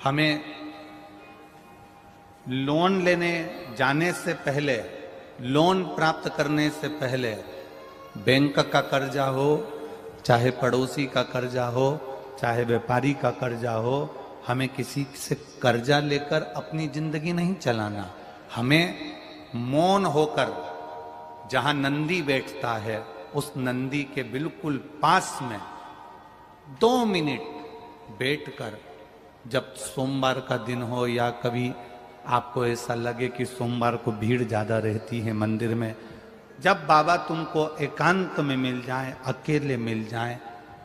हमें लोन लेने जाने से पहले, लोन प्राप्त करने से पहले बैंक का कर्जा हो, चाहे पड़ोसी का कर्जा हो, चाहे व्यापारी का कर्जा हो, हमें किसी से कर्जा लेकर अपनी जिंदगी नहीं चलाना। हमें मौन होकर, जहां नंदी बैठता है उस नंदी के बिल्कुल पास में 2 मिनट बैठकर, जब सोमवार का दिन हो या कभी आपको ऐसा लगे कि सोमवार को भीड़ ज्यादा रहती है मंदिर में, जब बाबा तुमको एकांत में मिल जाए, अकेले मिल जाए,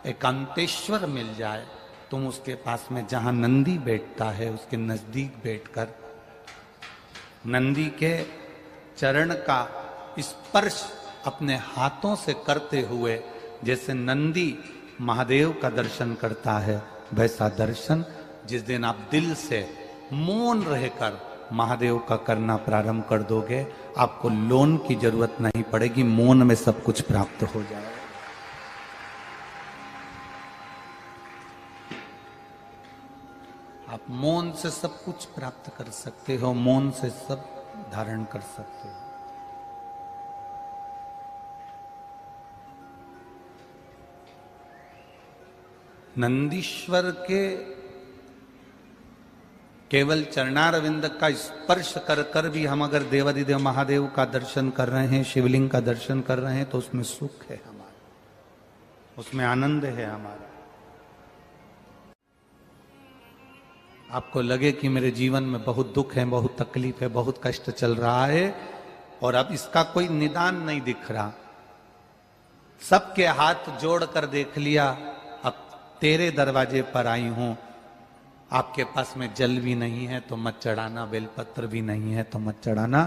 एकांतेश्वर मिल जाए, तुम उसके पास में जहां नंदी बैठता है उसके नजदीक बैठकर नंदी के चरण का स्पर्श अपने हाथों से करते हुए, जैसे नंदी महादेव का दर्शन करता है वैसा दर्शन जिस दिन आप दिल से मौन रहकर महादेव का करना प्रारंभ कर दोगे, आपको लोन की जरूरत नहीं पड़ेगी, मौन में सब कुछ प्राप्त हो जाएगा। आप मौन से सब कुछ प्राप्त कर सकते हो, मौन से सब धारण कर सकते हो। नंदीश्वर के केवल चरणारविंद का स्पर्श कर कर भी हम अगर देवाधिदेव महादेव का दर्शन कर रहे हैं, शिवलिंग का दर्शन कर रहे हैं, तो उसमें सुख है हमारा, उसमें आनंद है हमारा। आपको लगे कि मेरे जीवन में बहुत दुख है, बहुत तकलीफ है, बहुत कष्ट चल रहा है और अब इसका कोई निदान नहीं दिख रहा, सबके हाथ जोड़कर देख लिया, अब तेरे दरवाजे पर आई हूं, आपके पास में जल भी नहीं है तो मत चढ़ाना, बेलपत्र भी नहीं है तो मत चढ़ाना,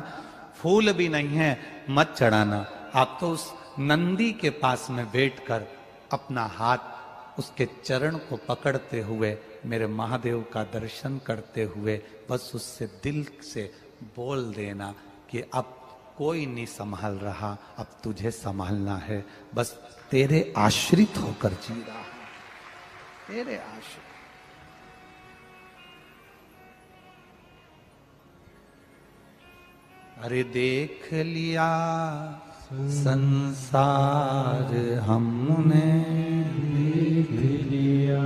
फूल भी नहीं है मत चढ़ाना। आप तो उस नंदी के पास में बैठकर अपना हाथ उसके चरण को पकड़ते हुए, मेरे महादेव का दर्शन करते हुए बस उससे दिल से बोल देना कि अब कोई नहीं संभाल रहा, अब तुझे संभालना है, बस तेरे आश्रित होकर जी रहा है, तेरे आश्रित। अरे देख लिया संसार हमने, देख लिया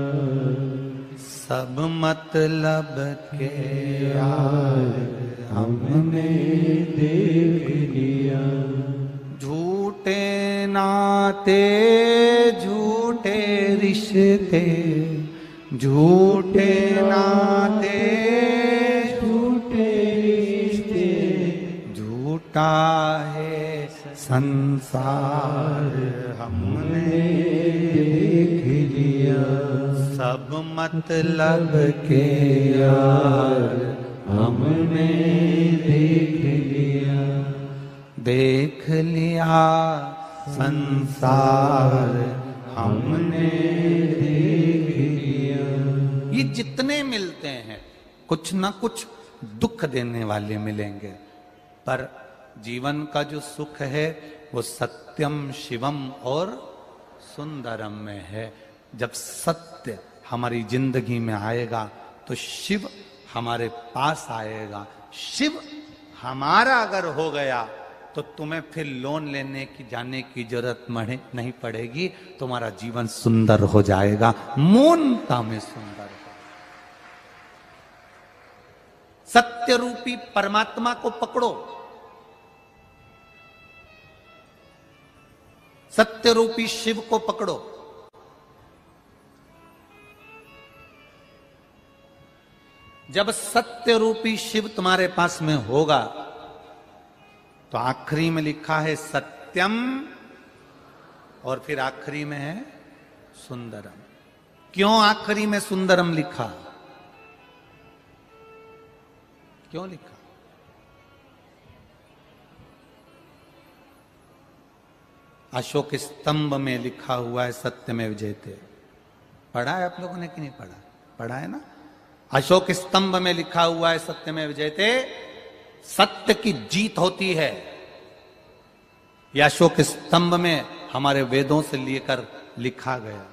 सब मतलब के यार हमने, देख लिया झूठे नाते, झूठे रिश्ते, झूठे नाते, झूठे रिश्ते, झूठा है संसार हमने देख लिया, सब मतलब के यार हमने देख लिया, देख लिया संसार हमने देख लिया। ये जितने मिलते हैं कुछ ना कुछ दुख देने वाले मिलेंगे, पर जीवन का जो सुख है वो सत्यम शिवम और सुंदरम में है। जब सत्य हमारी जिंदगी में आएगा तो शिव हमारे पास आएगा। शिव हमारा अगर हो गया तो तुम्हें फिर लोन लेने की जाने की जरूरत नहीं पड़ेगी, तुम्हारा जीवन सुंदर हो जाएगा, मौनता में सुंदर हो। सत्य रूपी परमात्मा को पकड़ो, सत्य रूपी शिव को पकड़ो। जब सत्य रूपी शिव तुम्हारे पास में होगा तो आखिरी में लिखा है सत्यम और फिर आखिरी में है सुंदरम। क्यों आखिरी में सुंदरम लिखा? क्यों लिखा? अशोक स्तंभ में लिखा हुआ है सत्यमेव जयते। पढ़ा है आप लोगों ने कि नहीं पढ़ा? पढ़ा है ना? अशोक स्तंभ में लिखा हुआ है सत्यमेव जयते, सत्य की जीत होती है। यह अशोक स्तंभ में हमारे वेदों से लेकर लिखा गया।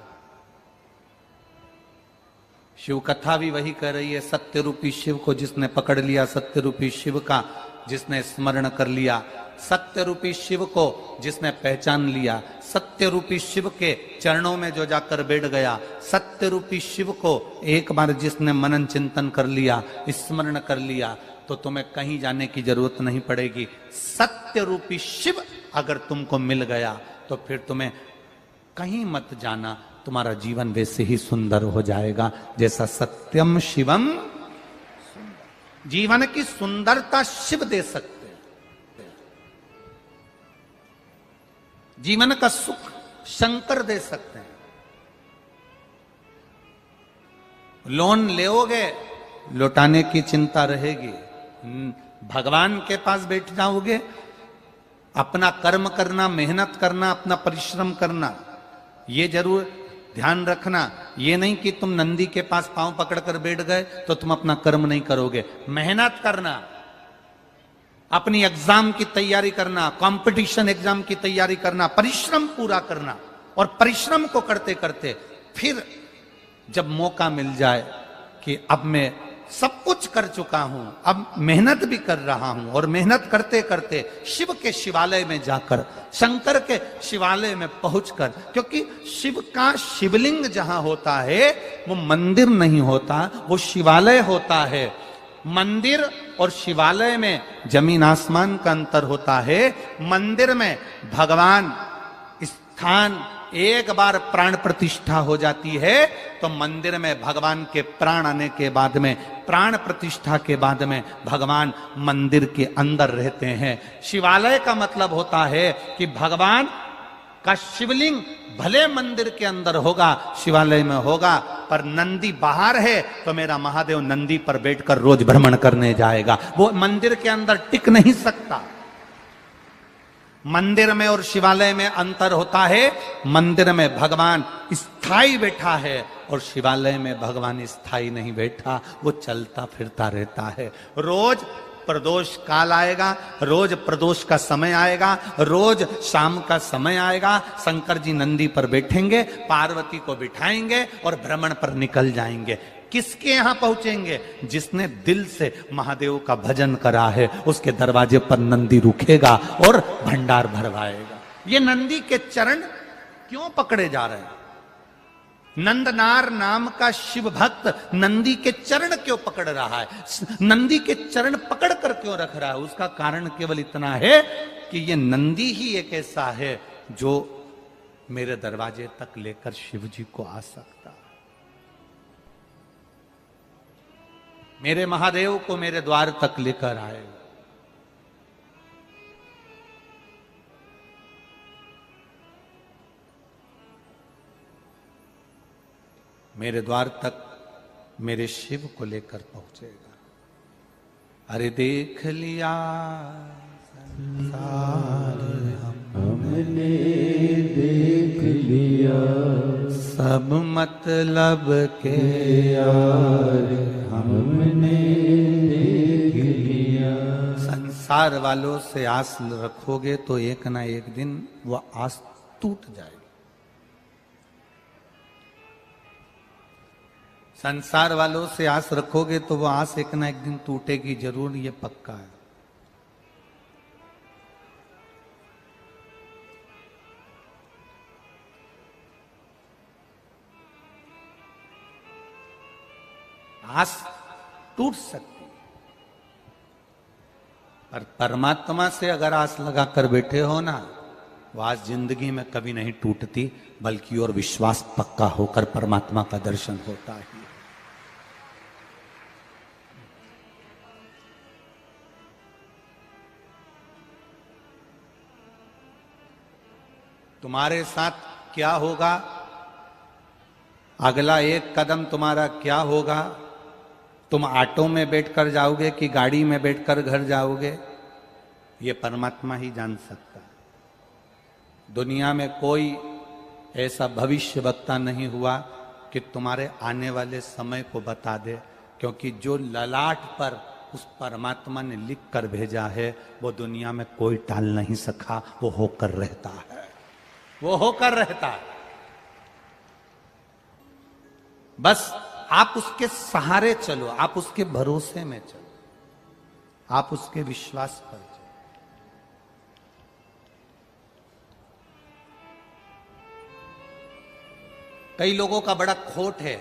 शिव कथा भी वही कह रही है, सत्य रूपी शिव को जिसने पकड़ लिया, सत्य रूपी शिव का जिसने स्मरण कर लिया, सत्य रूपी शिव को जिसने पहचान लिया, सत्य रूपी शिव के चरणों में जो जाकर बैठ गया, सत्य रूपी शिव को एक बार जिसने मनन चिंतन कर लिया, स्मरण कर लिया, तो तुम्हें कहीं जाने की जरूरत नहीं पड़ेगी। सत्य रूपी शिव अगर तुमको मिल गया तो फिर तुम्हें कहीं मत जाना, तुम्हारा जीवन वैसे ही सुंदर हो जाएगा जैसा सत्यम शिवम। जीवन की सुंदरता शिव दे सकते हैं, जीवन का सुख शंकर दे सकते हैं। लोन लेओगे, लौटाने की चिंता रहेगी। भगवान के पास बैठ जाओगे, अपना कर्म करना, मेहनत करना, अपना परिश्रम करना, ये जरूर ध्यान रखना। ये नहीं कि तुम नंदी के पास पांव पकड़कर बैठ गए तो तुम अपना कर्म नहीं करोगे। मेहनत करना, अपनी एग्जाम की तैयारी करना, कंपटीशन एग्जाम की तैयारी करना, परिश्रम पूरा करना। और परिश्रम को करते करते फिर जब मौका मिल जाए कि अब मैं सब कुछ कर चुका हूं, अब मेहनत भी कर रहा हूं, और मेहनत करते करते शिव के शिवालय में जाकर, शंकर के शिवालय में पहुंचकर, क्योंकि शिव का शिवलिंग जहां होता है वो मंदिर नहीं होता, वो शिवालय होता है। मंदिर और शिवालय में जमीन आसमान का अंतर होता है। मंदिर में भगवान स्थान एक बार प्राण प्रतिष्ठा हो जाती है तो मंदिर में भगवान के प्राण आने के बाद में, प्राण प्रतिष्ठा के बाद में भगवान मंदिर के अंदर रहते हैं। शिवालय का मतलब होता है कि भगवान का शिवलिंग भले मंदिर के अंदर होगा, शिवालय में होगा, पर नंदी बाहर है तो मेरा महादेव नंदी पर बैठकर रोज भ्रमण करने जाएगा। वो मंदिर के अंदर टिक नहीं सकता। मंदिर में और शिवालय में अंतर होता है। मंदिर में भगवान स्थायी बैठा है और शिवालय में भगवान स्थायी नहीं बैठा, वो चलता फिरता रहता है। रोज प्रदोष काल आएगा, रोज प्रदोष का समय आएगा, रोज शाम का समय आएगा, शंकर जी नंदी पर बैठेंगे, पार्वती को बिठाएंगे और भ्रमण पर निकल जाएंगे। किसके यहां पहुंचेंगे? जिसने दिल से महादेव का भजन करा है, उसके दरवाजे पर नंदी रुकेगा और भंडार भरवाएगा। ये नंदी के चरण क्यों पकड़े जा रहे हैं? नंदनार नाम का शिव भक्त नंदी के चरण क्यों पकड़ रहा है? नंदी के चरण पकड़ कर क्यों रख रहा है? उसका कारण केवल इतना है कि ये नंदी ही एक ऐसा है जो मेरे दरवाजे तक लेकर शिव जी को आ सकता है। मेरे महादेव को मेरे द्वार तक लेकर आएगा। मेरे द्वार तक मेरे शिव को लेकर पहुंचेगा। अरे देख लिया संसार हमने, देख लिया सब मतलब के यार हमने, देख लिया। संसार वालों से आस रखोगे तो एक ना एक दिन वो आस टूट जाएगी। संसार वालों से आस रखोगे तो वो आस एक ना एक दिन टूटेगी जरूर, ये पक्का है। आस टूट सकती, पर परमात्मा से अगर आस लगाकर बैठे हो ना, वो आस जिंदगी में कभी नहीं टूटती, बल्कि और विश्वास पक्का होकर परमात्मा का दर्शन होता है। तुम्हारे साथ क्या होगा, अगला एक कदम तुम्हारा क्या होगा, तुम ऑटो में बैठकर जाओगे कि गाड़ी में बैठकर घर जाओगे, ये परमात्मा ही जान सकता है। दुनिया में कोई ऐसा भविष्य वक्ता नहीं हुआ कि तुम्हारे आने वाले समय को बता दे, क्योंकि जो ललाट पर उस परमात्मा ने लिख कर भेजा है वो दुनिया में कोई टाल नहीं सका, वो होकर रहता है, वो होकर रहता है। बस आप उसके सहारे चलो, आप उसके भरोसे में चलो, आप उसके विश्वास पर चलो। कई लोगों का बड़ा खोट है,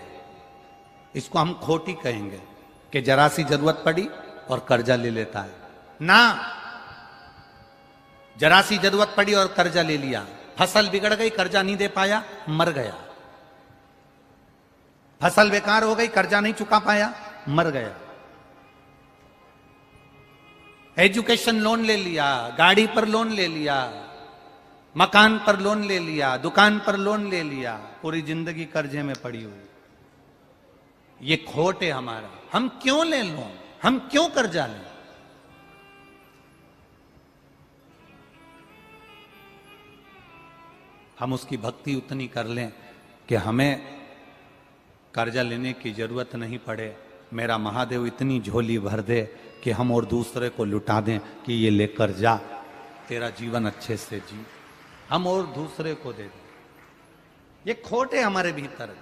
इसको हम खोट ही कहेंगे, कि जरा सी जरूरत पड़ी और कर्जा ले लेता है ना। जरा सी जरूरत पड़ी और कर्जा ले लिया, फसल बिगड़ गई, कर्जा नहीं दे पाया, मर गया। फसल बेकार हो गई, कर्जा नहीं चुका पाया, मर गया। एजुकेशन लोन ले लिया, गाड़ी पर लोन ले लिया, मकान पर लोन ले लिया, दुकान पर लोन ले लिया, पूरी जिंदगी कर्जे में पड़ी हुई। ये खोट है हमारा। हम क्यों ले लोन, हम क्यों कर्जा लें? हम उसकी भक्ति उतनी कर लें कि हमें कर्जा लेने की जरूरत नहीं पड़े। मेरा महादेव इतनी झोली भर दे कि हम और दूसरे को लुटा दें कि ये लेकर जा, तेरा जीवन अच्छे से जी, हम और दूसरे को दे दें। ये खोट है हमारे भीतर।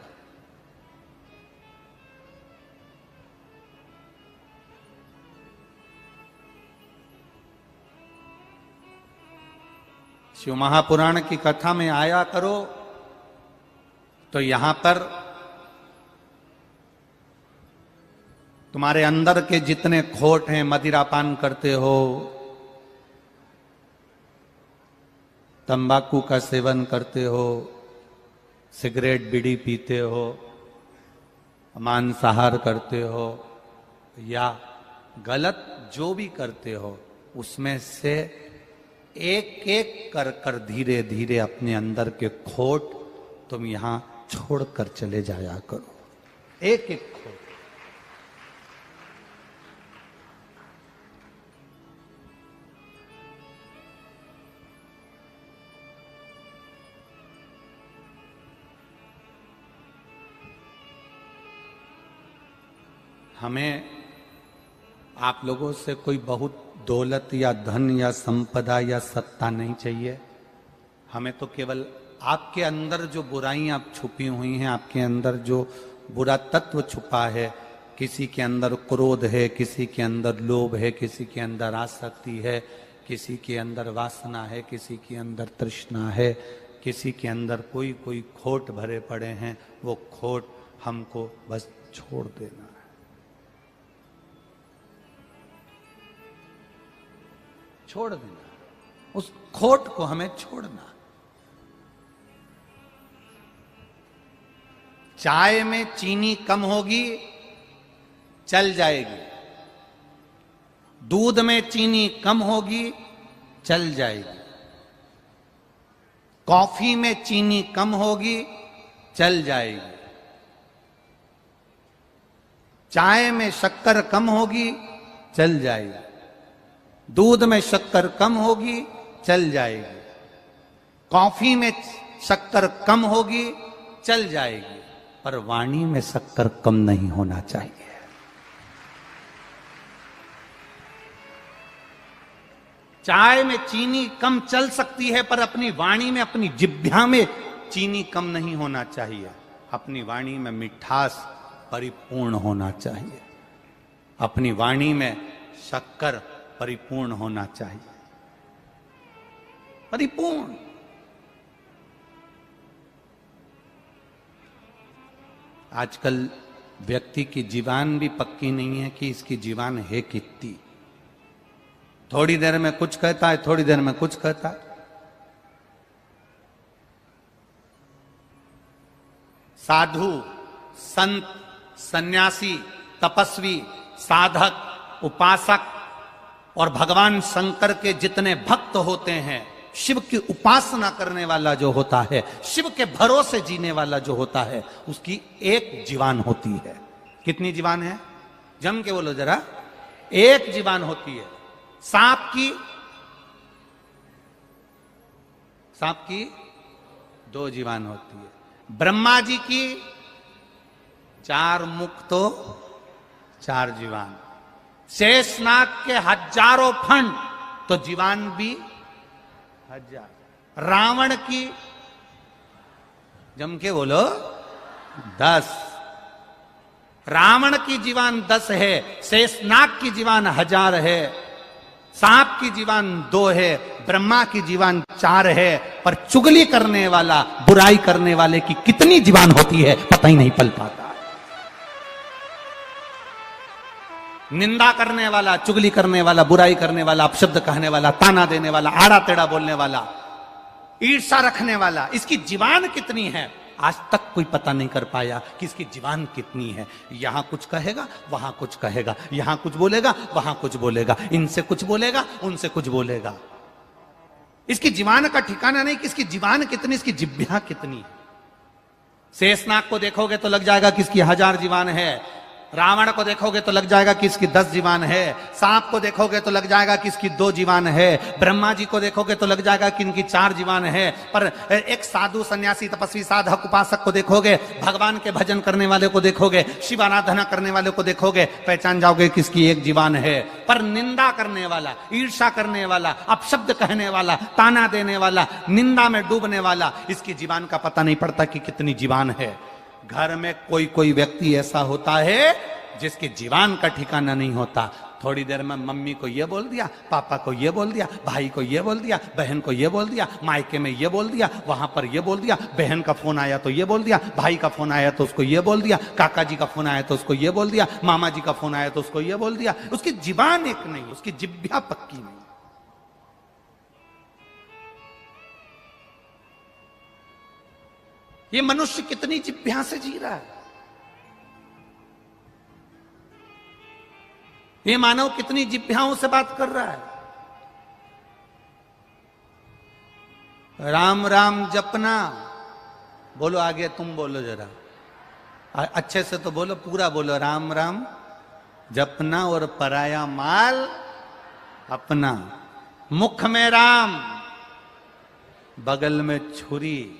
शिव महापुराण की कथा में आया करो तो यहां पर तुम्हारे अंदर के जितने खोट हैं, मदिरापान करते हो, तंबाकू का सेवन करते हो, सिगरेट बीड़ी पीते हो, मांसाहार करते हो, या गलत जो भी करते हो, उसमें से एक एक कर कर धीरे धीरे अपने अंदर के खोट तुम यहां छोड़कर चले जाया करो। एक एक खोट। हमें आप लोगों से कोई बहुत दौलत या धन या संपदा या सत्ता नहीं चाहिए। हमें तो केवल आपके अंदर जो बुराइयां छुपी हुई हैं, आपके अंदर जो बुरा तत्व छुपा है, किसी के अंदर क्रोध है, किसी के अंदर लोभ है, किसी के अंदर आसक्ति है, किसी के अंदर वासना है, किसी के अंदर तृष्णा है, किसी के अंदर कोई कोई खोट भरे पड़े हैं, वो खोट हमको बस छोड़ देना है। छोड़ देना, उस खोट को हमें छोड़ना। चाय में चीनी कम होगी, चल जाएगी। दूध में चीनी कम होगी, चल जाएगी। कॉफी में चीनी कम होगी, चल जाएगी। चाय में शक्कर कम होगी, चल जाएगी। दूध में शक्कर कम होगी, चल जाएगी। कॉफी में शक्कर कम होगी, चल जाएगी। पर वाणी में शक्कर कम नहीं होना चाहिए। चाय में चीनी कम चल सकती है, पर अपनी वाणी में, अपनी जिह्वा में चीनी कम नहीं होना चाहिए। अपनी वाणी में मिठास परिपूर्ण होना चाहिए। अपनी वाणी में शक्कर परिपूर्ण होना चाहिए। परिपूर्ण। आजकल व्यक्ति की जीवान भी पक्की नहीं है कि इसकी जीवान है कितनी। थोड़ी देर में कुछ कहता है, थोड़ी देर में कुछ कहता है। साधु, संत, सन्यासी, तपस्वी, साधक, उपासक और भगवान शंकर के जितने भक्त होते हैं, शिव की उपासना करने वाला जो होता है, शिव के भरोसे जीने वाला जो होता है, उसकी एक जीवान होती है। कितनी जीवान है? जम के बोलो जरा। एक जीवान होती है। सांप की 2 जीवान होती है। ब्रह्मा जी की 4 मुख तो 4 जीवान। शेषनाग के हजारों फंड तो जीवान भी 1000। रावण की जम के बोलो 10। रावण की जीवान 10 है, शेषनाग की जीवान 1000 है, सांप की जीवान 2 है, ब्रह्मा की जीवान 4 है, पर चुगली करने वाला, बुराई करने वाले की कितनी जीवान होती है पता ही नहीं पल पाता। निंदा करने वाला, चुगली करने वाला, बुराई करने वाला, अपशब्द कहने वाला, ताना देने वाला, आड़ा टेढ़ा बोलने वाला, ईर्ष्या रखने वाला, इसकी जीवान कितनी है आज तक कोई पता नहीं कर पाया कि इसकी जीवान कितनी है। यहां कुछ कहेगा, वहां कुछ कहेगा, यहां कुछ बोलेगा, वहां कुछ बोलेगा, इनसे कुछ बोलेगा, उनसे कुछ बोलेगा। इसकी जीवान का ठिकाना नहीं कि इसकी जीवान कितनी, इसकी जिह्वा कितनी है। शेषनाग को देखोगे तो लग जाएगा कि इसकी 1000 जीवान है, रावण को देखोगे तो लग जाएगा कि इसकी 10 जीवान है, सांप को देखोगे तो लग जाएगा कि इसकी 2 जीवान है, ब्रह्मा जी को देखोगे तो लग जाएगा कि इनकी 4 जीवान है। पर एक साधु सन्यासी तपस्वी साधक उपासक को देखोगे, भगवान के भजन करने वाले को देखोगे, शिव आराधना करने वाले को देखोगे, पहचान जाओगे कि इसकी 1 जीवान है। पर निंदा करने वाला, ईर्ष्या करने वाला, अपशब्द कहने वाला, ताना देने वाला, निंदा में डूबने वाला, इसकी जीवान का पता नहीं पड़ता कि कितनी जीवान है। घर में कोई कोई व्यक्ति ऐसा होता है जिसकी जीवान का ठिकाना नहीं होता। थोड़ी देर में मम्मी को ये बोल दिया, पापा को ये बोल दिया, भाई को ये बोल दिया, बहन को ये बोल दिया, मायके में ये बोल दिया, वहां पर ये बोल दिया, बहन का फोन आया तो ये बोल दिया, भाई का फोन आया तो उसको ये बोल दिया, काका जी का फोन आया तो उसको ये बोल दिया, मामा जी का फोन आया तो उसको ये बोल दिया। उसकी जीवान एक नहीं, उसकी जिह्वा पक्की नहीं। ये मनुष्य कितनी जिह्वा से जी रहा है, ये मानव कितनी जिह्वाओं से बात कर रहा है। राम राम जपना, बोलो आगे तुम बोलो जरा अच्छे से तो बोलो, पूरा बोलो, राम राम जपना और पराया माल अपना। मुख में राम, बगल में छुरी,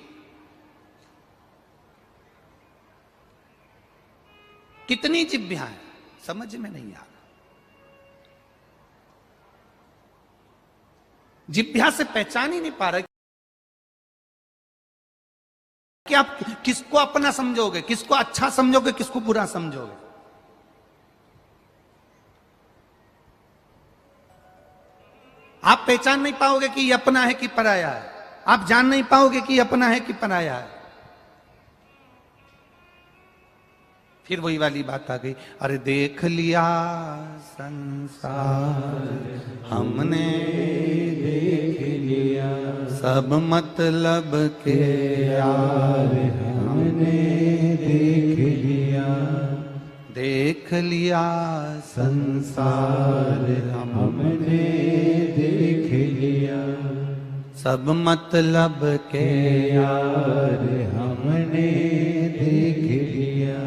कितनी जिह्वा है समझ में नहीं आ रहा। जिह्वा से पहचान ही नहीं पा रहा कि आप किसको अपना समझोगे, किसको अच्छा समझोगे, किसको बुरा समझोगे। आप पहचान नहीं पाओगे कि ये अपना है कि पराया है, आप जान नहीं पाओगे कि ये अपना है कि पराया है। फिर वही वाली बात आ गई, अरे देख लिया संसार हमने, देख लिया सब मतलब के यार हमने, देख लिया, देख लिया संसार हमने, देख लिया सब मतलब के यार हमने, देख लिया।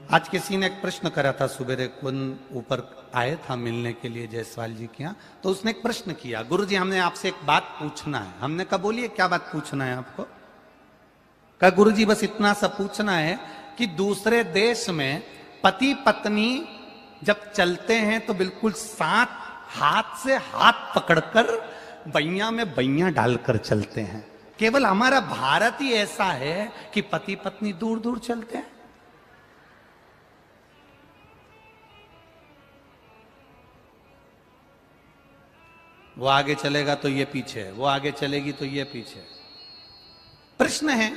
आज किसी ने एक प्रश्न करा था, सुबेरे कौन ऊपर आए था मिलने के लिए जायसवाल जी के यहाँ, तो उसने एक प्रश्न किया, गुरुजी हमने आपसे एक बात पूछना है। हमने कहा बोलिए क्या बात पूछना है आपको। कहा गुरुजी बस इतना सा पूछना है कि दूसरे देश में पति पत्नी जब चलते हैं तो बिल्कुल साथ हाथ से हाथ पकड़कर बैया में बैया डालकर चलते हैं। केवल हमारा भारत ही ऐसा है कि पति पत्नी दूर दूर चलते हैं। वो आगे चलेगा तो ये पीछे, वो आगे चलेगी तो ये पीछे। प्रश्न है,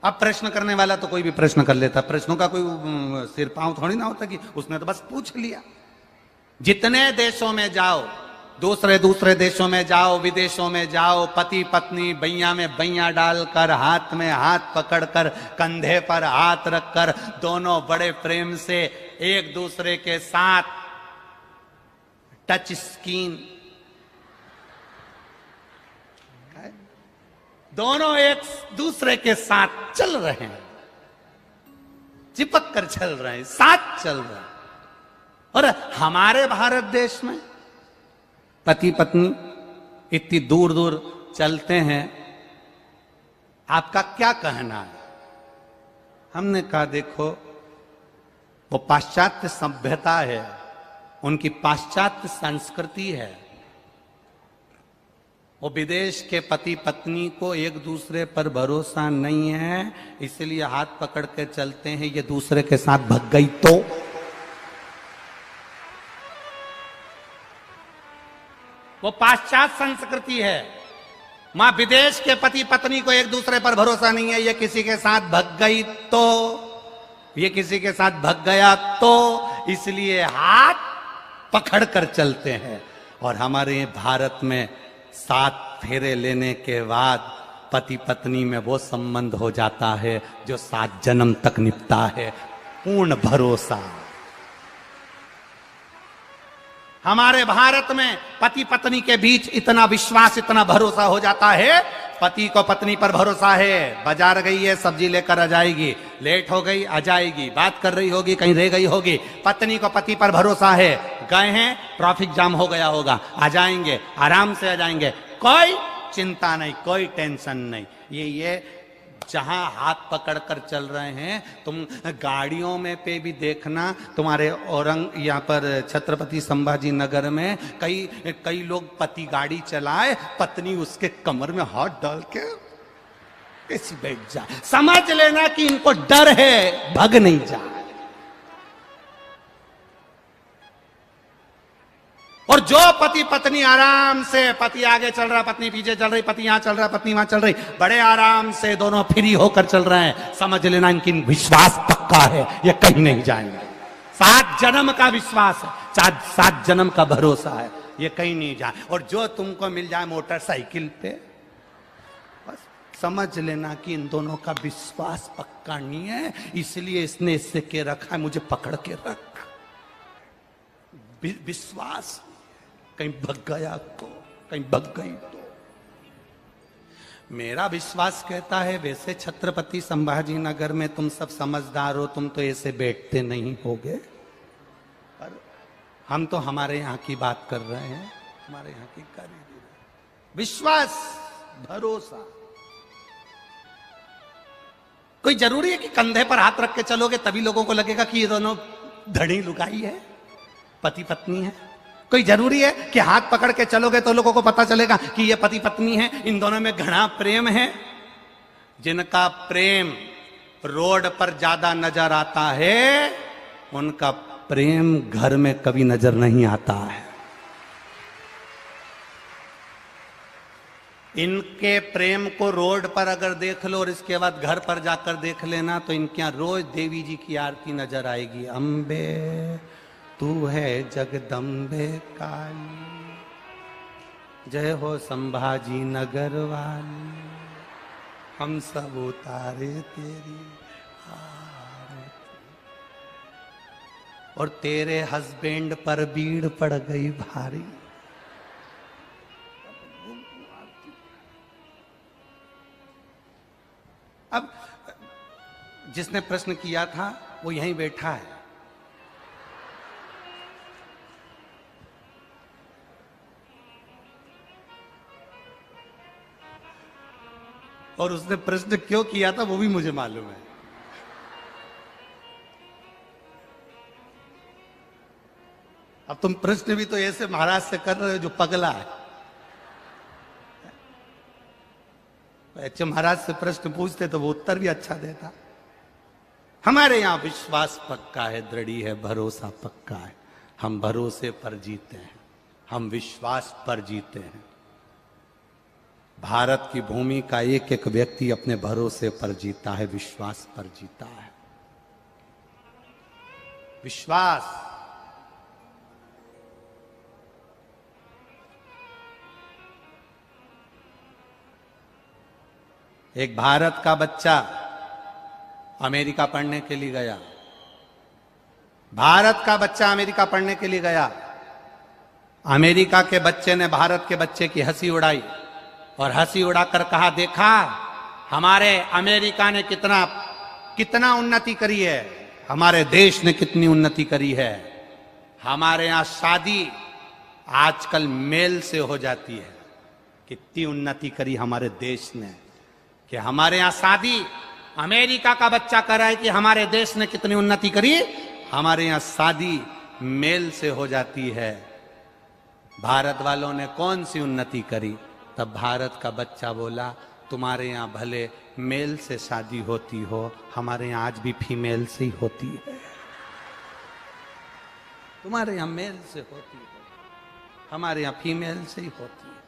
अब प्रश्न करने वाला तो कोई भी प्रश्न कर लेता, प्रश्नों का कोई सिर पांव थोड़ी ना होता कि उसने तो बस पूछ लिया। जितने देशों में जाओ, दूसरे दूसरे देशों में जाओ, विदेशों में जाओ, पति पत्नी बैया में बैया डालकर, हाथ में हाथ पकड़कर, कंधे पर हाथ रखकर, दोनों बड़े प्रेम से एक दूसरे के साथ टच स्किन, दोनों एक दूसरे के साथ चल रहे हैं, चिपक कर चल रहे हैं, साथ चल रहे हैं। और हमारे भारत देश में पति पत्नी इतनी दूर दूर चलते हैं, आपका क्या कहना है। हमने कहा देखो वो पाश्चात्य सभ्यता है, उनकी पाश्चात्य संस्कृति है, वो विदेश के पति पत्नी को एक दूसरे पर भरोसा नहीं है, इसलिए हाथ पकड़ के चलते हैं, ये दूसरे के साथ भग गई तो। वो पाश्चात्य संस्कृति है। मां विदेश के पति पत्नी को एक दूसरे पर भरोसा नहीं है, ये किसी के साथ भग गई तो, ये किसी के साथ भग गया तो, इसलिए हाथ पकड़ कर चलते हैं। और हमारे भारत में 7 फेरे लेने के बाद पति पत्नी में वो संबंध हो जाता है जो 7 जन्म तक निभता है। पूर्ण भरोसा। हमारे भारत में पति पत्नी के बीच इतना विश्वास, इतना भरोसा हो जाता है। पति को पत्नी पर भरोसा है, बाजार गई है सब्जी लेकर आ जाएगी, लेट हो गई आ जाएगी, बात कर रही होगी कहीं रह गई होगी। पत्नी को पति पर भरोसा है, गए हैं ट्रैफिक जाम हो गया होगा, आ जाएंगे, आराम से आ जाएंगे, कोई चिंता नहीं, कोई टेंशन नहीं। ये जहां हाथ पकड़ कर चल रहे हैं, तुम गाड़ियों में पे भी देखना, तुम्हारे यहाँ पर छत्रपति संभाजी नगर में कई लोग पति गाड़ी चलाए, पत्नी उसके कमर में हाथ डाल के कैसी बैठ जाए, समझ लेना कि इनको डर है, भग नहीं जाए। और जो पति पत्नी आराम से, पति आगे चल रहा, पत्नी पीछे चल रही, पति यहां चल रहा, पत्नी वहां चल रही, बड़े आराम से दोनों फ्री होकर चल रहे हैं, समझ लेना इनकी विश्वास पक्का है, ये कहीं नहीं जाएंगे। 7 जन्म का विश्वास है, 7 जन्म का भरोसा है, ये कहीं नहीं जाए। और जो तुमको मिल जाए मोटरसाइकिल पे, बस समझ लेना कि इन दोनों का विश्वास पक्का नहीं है, इसलिए इसने इससे के रखा है, मुझे पकड़ के रख। विश्वास कहीं भग गया तो, कहीं भग गई तो। मेरा विश्वास कहता है वैसे छत्रपति संभाजी नगर में तुम सब समझदार हो, तुम तो ऐसे बैठते नहीं होगे, पर हम तो हमारे यहाँ की बात कर रहे हैं, हमारे यहाँ की कारीगरी। विश्वास, भरोसा। कोई जरूरी है कि कंधे पर हाथ रख के चलोगे तभी लोगों को लगेगा कि ये दोनों धड़ी लुगाई है, पति पत्नी है? कोई जरूरी है कि हाथ पकड़ के चलोगे तो लोगों को पता चलेगा कि ये पति पत्नी है, इन दोनों में घना प्रेम है? जिनका प्रेम रोड पर ज्यादा नजर आता है, उनका प्रेम घर में कभी नजर नहीं आता है। इनके प्रेम को रोड पर अगर देख लो और इसके बाद घर पर जाकर देख लेना, तो इनके यहां रोज देवी जी की आरती नजर आएगी। अम्बे तू है जगदम्बे काली, जय हो संभाजी नगर वाली, हम सब उतारे तेरी आरती। और तेरे हस्बैंड पर भीड़ पड़ गई भारी। अब जिसने प्रश्न किया था वो यहीं बैठा है। और उसने प्रश्न क्यों किया था वो भी मुझे मालूम है। अब तुम प्रश्न भी तो ऐसे महाराज से कर रहे हो जो पगला है। अच्छे महाराज से प्रश्न पूछते तो वो उत्तर भी अच्छा देता। हमारे यहां विश्वास पक्का है, दृढ़ी है, भरोसा पक्का है। हम भरोसे पर जीते हैं, हम विश्वास पर जीते हैं। भारत की भूमि का एक एक व्यक्ति अपने भरोसे पर जीता है, विश्वास पर जीता है। विश्वास। एक भारत का बच्चा अमेरिका पढ़ने के लिए गया। भारत का बच्चा अमेरिका पढ़ने के लिए गया। अमेरिका के बच्चे ने भारत के बच्चे की हंसी उड़ाई और हंसी उड़ाकर कहा, देखा हमारे अमेरिका ने कितना उन्नति करी है, हमारे देश ने कितनी उन्नति करी है। हमारे यहां शादी आजकल मेल से हो जाती है। कितनी उन्नति करी हमारे देश ने कि हमारे यहां शादी, अमेरिका का बच्चा कह रहा है कि हमारे देश ने कितनी उन्नति करी। हमारे यहां शादी मेल से हो जाती है। भारत वालों ने कौन सी उन्नति करी? तब भारत का बच्चा बोला, तुम्हारे यहाँ भले मेल से शादी होती हो, हमारे यहाँ आज भी फीमेल से ही होती है। तुम्हारे यहाँ मेल से होती है, हमारे यहाँ फीमेल से ही होती है।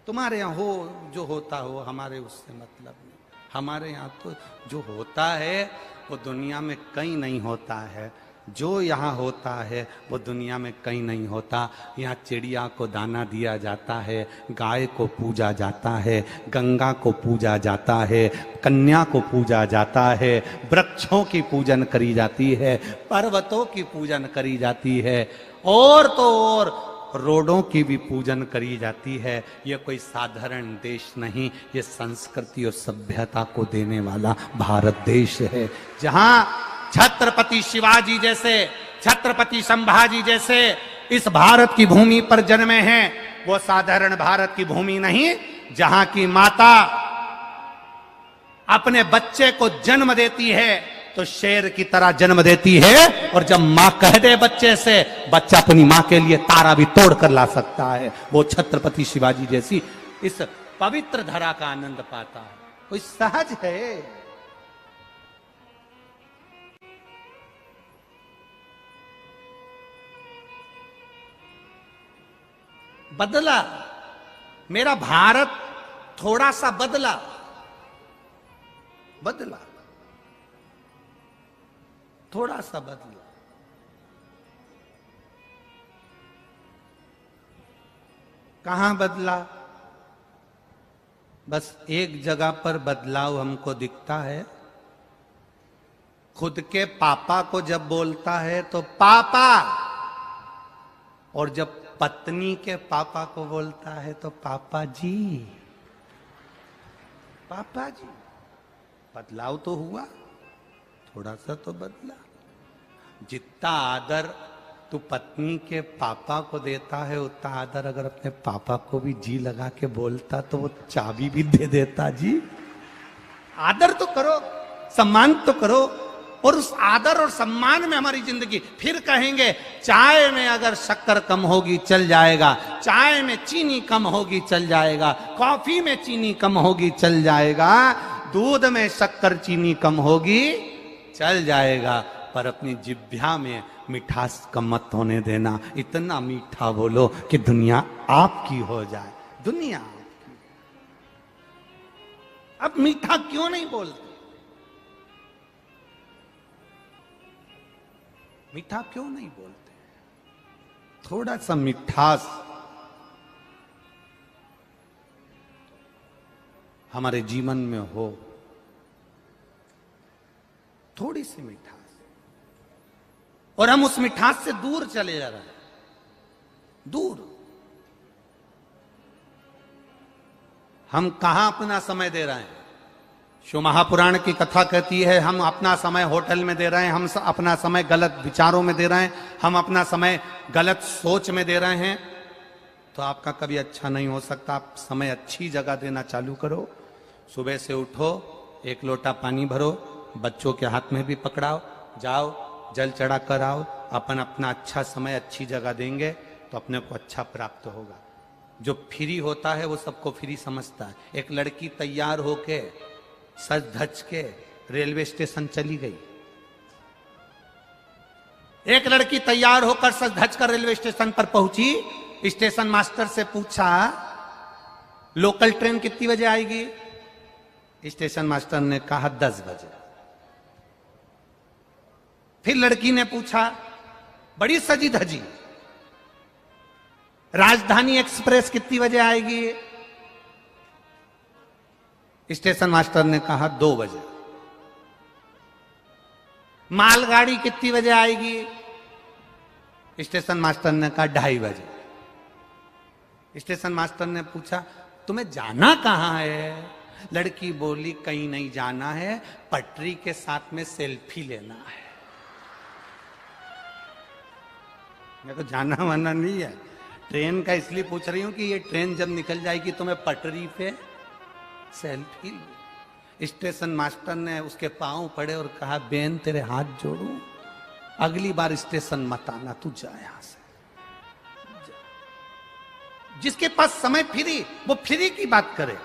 तुम्हारे यहाँ हो जो होता हो, हमारे उससे मतलब नहीं। हमारे यहाँ तो जो होता है वो दुनिया में कहीं नहीं होता है। जो यहाँ होता है वो दुनिया में कहीं नहीं होता। यहाँ चिड़िया को दाना दिया जाता है, गाय को पूजा जाता है, गंगा को पूजा जाता है, कन्या को पूजा जाता है, वृक्षों की पूजन करी जाती है, पर्वतों की पूजन करी जाती है, और तो और रोडों की भी पूजन करी जाती है। यह कोई साधारण देश नहीं, ये संस्कृति और सभ्यता को देने वाला भारत देश है, जहां छत्रपति शिवाजी जैसे, छत्रपति संभाजी जैसे इस भारत की भूमि पर जन्मे हैं। वो साधारण भारत की भूमि नहीं, जहां की माता अपने बच्चे को जन्म देती है तो शेर की तरह जन्म देती है, और जब मां कह दे बच्चे से, बच्चा अपनी मां के लिए तारा भी तोड़ कर ला सकता है। वो छत्रपति शिवाजी जैसी इस पवित्र धरा का आनंद पाता है। कोई सहज है। बदला, मेरा भारत थोड़ा सा बदला, बदला, थोड़ा सा बदला। कहां बदला? बस एक जगह पर बदलाव हमको दिखता है। खुद के पापा को जब बोलता है तो पापा, और जब पत्नी के पापा को बोलता है तो पापा जी, पापा जी। बदलाव तो हुआ, थोड़ा सा तो बदला। जितना आदर तू पत्नी के पापा को देता है, उतना आदर अगर अपने पापा को भी जी लगा के बोलता तो वो चाबी भी दे देता। जी, आदर तो करो, सम्मान तो करो, और उस आदर और सम्मान में हमारी जिंदगी। फिर कहेंगे चाय में अगर शक्कर कम होगी चल जाएगा, चाय में चीनी कम होगी चल जाएगा, कॉफी में चीनी कम होगी चल जाएगा, दूध में शक्कर चीनी कम होगी चल जाएगा, पर अपनी जिह्वा में मिठास कम मत होने देना। इतना मीठा बोलो कि दुनिया आपकी हो जाए। दुनिया आपकी। अब मीठा क्यों नहीं बोलते? मीठा क्यों नहीं बोलते? थोड़ा सा मिठास हमारे जीवन में हो, थोड़ी सी मिठास, और हम उस मिठास से दूर चले जा रहे हैं। दूर। हम कहां अपना समय दे रहे हैं? शिव महापुराण की कथा कहती है हम अपना समय होटल में दे रहे हैं, हम अपना समय गलत विचारों में दे रहे हैं, हम अपना समय गलत सोच में दे रहे हैं। तो आपका कभी अच्छा नहीं हो सकता। आप समय अच्छी जगह देना चालू करो। सुबह से उठो, एक लोटा पानी भरो, बच्चों के हाथ में भी पकड़ाओ, जाओ जल चढ़ा कर आओ। अपन अपना अच्छा समय अच्छी जगह देंगे तो अपने को अच्छा प्राप्त होगा। जो फ्री होता है वो सबको फ्री समझता है। एक लड़की तैयार होके सज धज के रेलवे स्टेशन चली गई। एक लड़की तैयार होकर सज धज कर रेलवे स्टेशन पर पहुंची। स्टेशन मास्टर से पूछा लोकल ट्रेन कितनी बजे आएगी? स्टेशन मास्टर ने कहा 10 बजे। फिर लड़की ने पूछा बड़ी सजी धजी, राजधानी एक्सप्रेस कितनी बजे आएगी? स्टेशन मास्टर ने कहा 2 बजे। मालगाड़ी कितनी बजे आएगी? स्टेशन मास्टर ने कहा 2:30 बजे। स्टेशन मास्टर ने पूछा तुम्हें जाना कहां है? लड़की बोली कहीं नहीं जाना है, पटरी के साथ में सेल्फी लेना है। मेरे को जाना वाना नहीं है, ट्रेन का इसलिए पूछ रही हूं कि ये ट्रेन जब निकल जाएगी तो मैं पटरी पे सेल्फी लूं। स्टेशन मास्टर ने उसके पांव पड़े और कहा बेन तेरे हाथ जोड़ूं, अगली बार स्टेशन मत आना, तू जा यहां से। जिसके पास समय फ्री, वो फ्री की बात करे।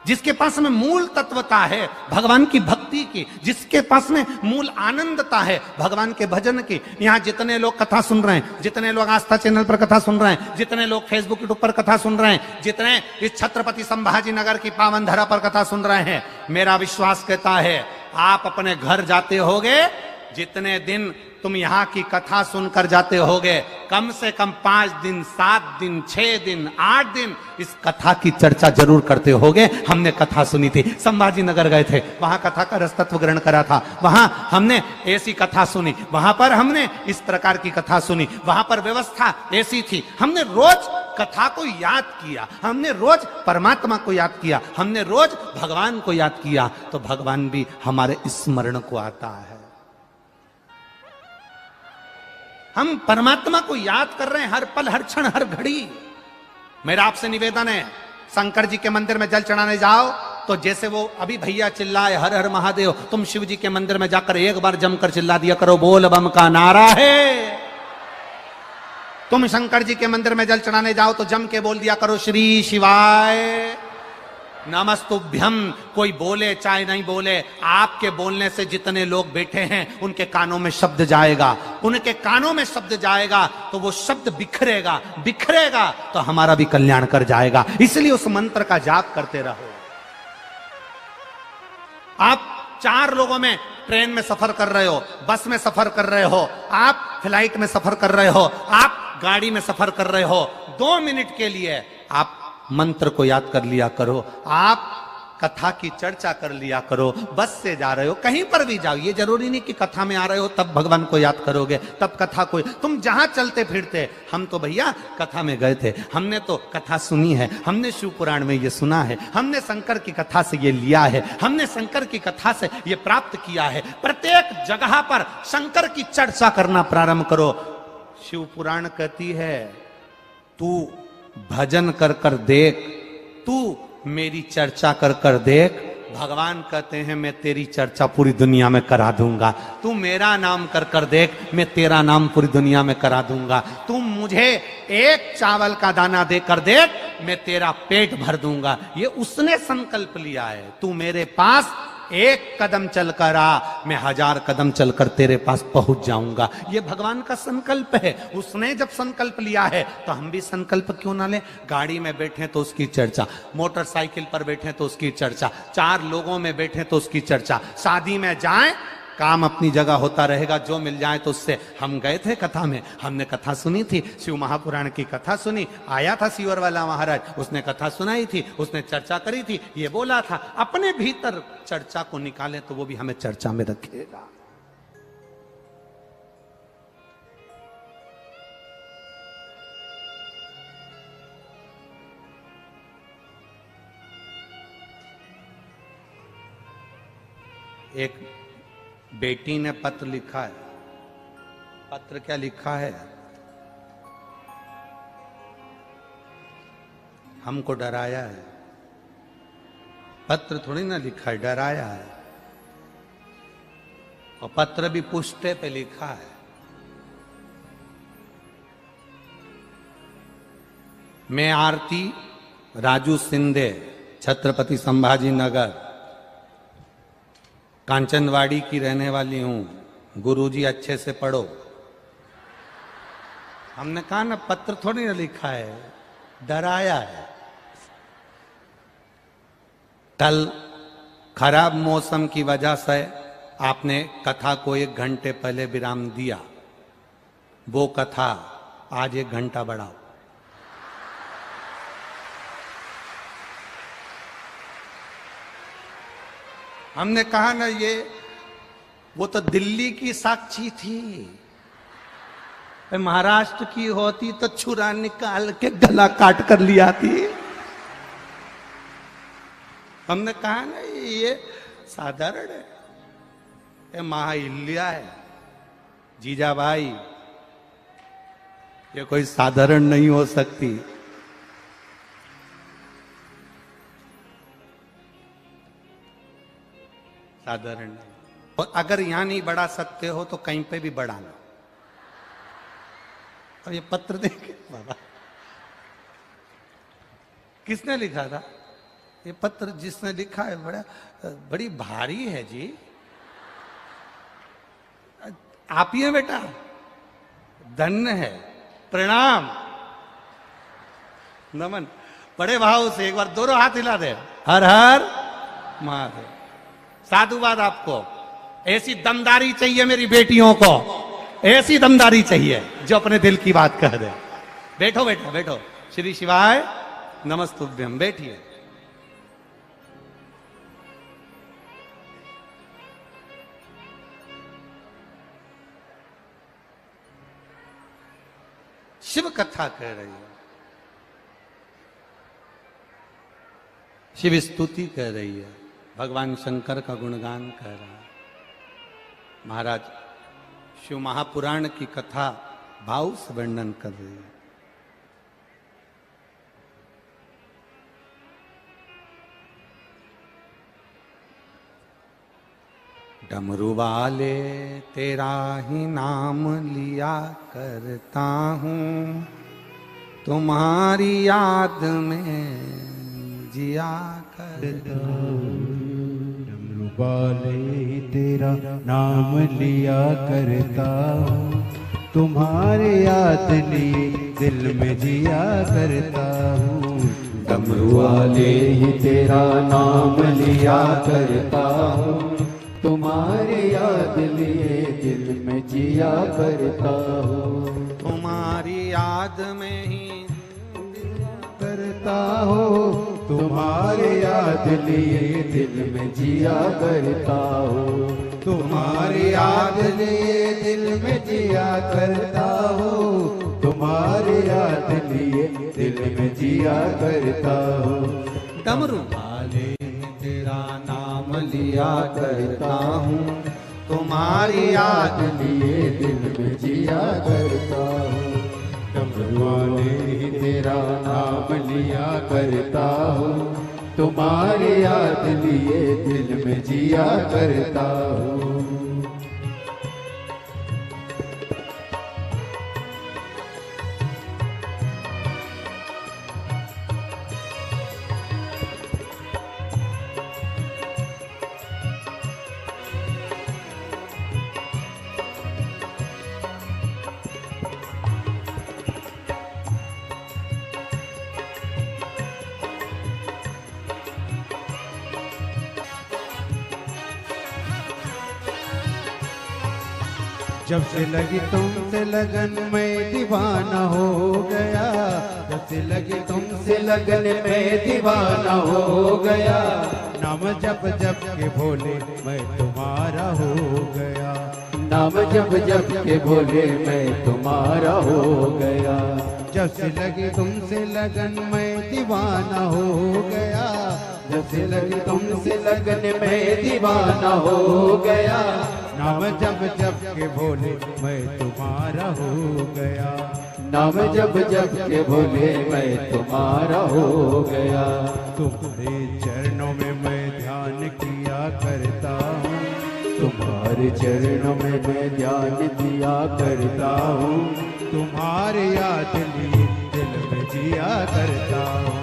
जिसके पास में मूल तत्वता है भगवान की भक्ति की, जिसके पास में मूल आनंदता है भगवान के भजन की। यहाँ जितने लोग कथा सुन रहे हैं, जितने लोग आस्था चैनल पर कथा सुन रहे हैं, जितने लोग फेसबुक यूट्यूब पर कथा सुन रहे हैं, जितने इस छत्रपति संभाजी नगर की पावन धरा पर कथा सुन रहे हैं, मेरा विश्वास कहता है आप अपने घर जाते होगे, जितने दिन तुम यहाँ की कथा सुनकर जाते होगे, कम से कम 5 दिन, 7 दिन, 6 दिन, 8 दिन इस कथा की चर्चा जरूर करते होगे। हमने कथा सुनी थी, संभाजी नगर गए थे, वहां कथा का रसतत्व ग्रहण करा था, वहां हमने ऐसी कथा सुनी, वहां पर हमने इस प्रकार की कथा सुनी, वहां पर व्यवस्था ऐसी थी, हमने रोज कथा को याद किया, हमने रोज परमात्मा को याद किया, हमने रोज भगवान को याद किया, तो भगवान भी हमारे स्मरण को आता है। हम परमात्मा को याद कर रहे हैं हर पल, हर क्षण, हर घड़ी। मेरा आपसे निवेदन है, शंकर जी के मंदिर में जल चढ़ाने जाओ तो जैसे वो अभी भैया चिल्लाए हर हर महादेव, तुम शिव जी के मंदिर में जाकर एक बार जमकर चिल्ला दिया करो, बोल बम का नारा है। तुम शंकर जी के मंदिर में जल चढ़ाने जाओ तो जम के बोल दिया करो, श्री शिवाय नमस्तुभ्यम। कोई बोले चाहे नहीं बोले, आपके बोलने से जितने लोग बैठे हैं उनके कानों में शब्द जाएगा, उनके कानों में शब्द जाएगा तो वो शब्द बिखरेगा, बिखरेगा तो हमारा भी कल्याण कर जाएगा। इसलिए उस मंत्र का जाप करते रहो। आप 4 लोगों में ट्रेन में सफर कर रहे हो, बस में सफर कर रहे हो, आप फ्लाइट में सफर कर रहे हो, आप गाड़ी में सफर कर रहे हो, 2 मिनट के लिए आप मंत्र को याद कर लिया करो, आप कथा की चर्चा कर लिया करो। बस से जा रहे हो, कहीं पर भी जाओ, ये जरूरी नहीं कि कथा में आ रहे हो तब भगवान को याद करोगे, तब कथा को, तुम जहां चलते फिरते, हम तो भैया कथा में गए थे, हमने तो कथा सुनी है, हमने शिव पुराण में ये सुना है, हमने शंकर की कथा से ये लिया है, हमने शंकर की कथा से ये प्राप्त किया है। प्रत्येक जगह पर शंकर की चर्चा करना प्रारंभ करो। शिव पुराण कहती है तू भजन कर कर देख, तू मेरी चर्चा कर कर देख। भगवान कहते हैं मैं तेरी चर्चा पूरी दुनिया में करा दूंगा। तू मेरा नाम कर कर देख, मैं तेरा नाम पूरी दुनिया में करा दूंगा। तू मुझे एक चावल का दाना दे कर देख, मैं तेरा पेट भर दूंगा। ये उसने संकल्प लिया है। तू मेरे पास 1 कदम चलकर आ, मैं 1000 कदम चलकर तेरे पास पहुंच जाऊंगा। ये भगवान का संकल्प है। उसने जब संकल्प लिया है तो हम भी संकल्प क्यों ना लें। गाड़ी में बैठे तो उसकी चर्चा, मोटरसाइकिल पर बैठे तो उसकी चर्चा, 4 लोगों में बैठे तो उसकी चर्चा, शादी में जाएं, काम अपनी जगह होता रहेगा, जो मिल जाए तो उससे। हम गए थे कथा में, हमने कथा सुनी थी, शिव महापुराण की कथा सुनी। आया था सीवर वाला महाराज, उसने कथा सुनाई थी, उसने चर्चा करी थी, ये बोला था अपने भीतर चर्चा को निकाले तो वो भी हमें चर्चा में रखेगा। एक बेटी ने पत्र लिखा है। पत्र क्या लिखा है? हमको डराया है। पत्र थोड़ी ना लिखा है, डराया है। और पत्र भी पुष्टे पे लिखा है। मैं आरती राजू सिंधे, छत्रपति संभाजी नगर कांचनवाड़ी की रहने वाली हूं। गुरुजी अच्छे से पढ़ो। हमने कहा ना पत्र थोड़ी ना लिखा है, डराया है। कल खराब मौसम की वजह से आपने कथा को 1 घंटे पहले विराम दिया। वो कथा आज 1 घंटा बढ़ाओ। हमने कहा ना ये वो तो दिल्ली की साक्षी थी, महाराष्ट्र की होती तो छुरा निकाल के गला काट कर लिया थी। हमने कहा ना ये साधारण है, ये महाहिल्या है। जीजा भाई ये कोई साधारण नहीं हो सकती। साधारण नहीं। और अगर यहां नहीं बढ़ा सकते हो तो कहीं पे भी बढ़ाना। और ये पत्र देखे बाबा, किसने लिखा था ये पत्र? जिसने लिखा है बड़ी भारी है जी। आप ही हैं बेटा, धन्य है, प्रणाम, नमन। बड़े भाव से एक बार दोनों हाथ हिला दे, हर हर महादेव। साधुवाद आपको। ऐसी दमदारी चाहिए मेरी बेटियों को, ऐसी दमदारी चाहिए जो अपने दिल की बात कह दे। बैठो बेटा बैठो। श्री शिवाय नमस्तुभ्यम। बैठिए। शिव कथा कह रही है, शिव स्तुति कह रही है, भगवान शंकर का गुणगान कह रहा है। महाराज शिव महापुराण की कथा भाव से वर्णन कर रही है। डमरू वाले तेरा ही नाम लिया करता हूँ, तुम्हारी याद में जिया करता हूँ। डमरू वाले तेरा नाम लिया करता हूँ, तुम्हारी याद लिए दिल में जिया करता हूँ। डमरू वाले ही तेरा नाम लिया करता हूँ, तुम्हारे याद लिए दिल में जिया करता हूँ। तुम्हारी याद में ही करता हूँ, तुम्हारे याद लिए दिल में जिया करता हूँ। तुम्हारी याद लिए दिल में जिया करता हूँ, तुम्हारे याद लिए दिल में जिया करता हूँ। डमरू वाले तेरा नाम लिया करता हूँ, तुम्हारी याद लिए दिल में जिया करता हूँ। डमरू वाले ही तेरा नाम लिया करता हूँ, तुम्हारे याद लिए दिल में जिया करता हूँ। जब से लगी तुमसे लगन मैं दीवाना हो गया, जब से लगी तुमसे लगन में दीवाना हो गया। नाम जप जप के भोले मैं तुम्हारा हो गया। नाम जप जप के भोले मैं तुम्हारा हो गया। जब से लगी तुमसे लगन मैं दीवाना हो गया, जब से लगी तुमसे लगन में दीवाना हो गया। नाम जप जप के भोले मैं तुम्हारा हो गया। नाम जप जप के भोले मैं तुम्हारा हो गया। तुम्हारे चरणों में मैं ध्यान किया करता हूँ, तुम्हारे चरणों में मैं ध्यान दिया करता हूँ। तुम्हारे याद लिए दिल में जिया करता हूँ।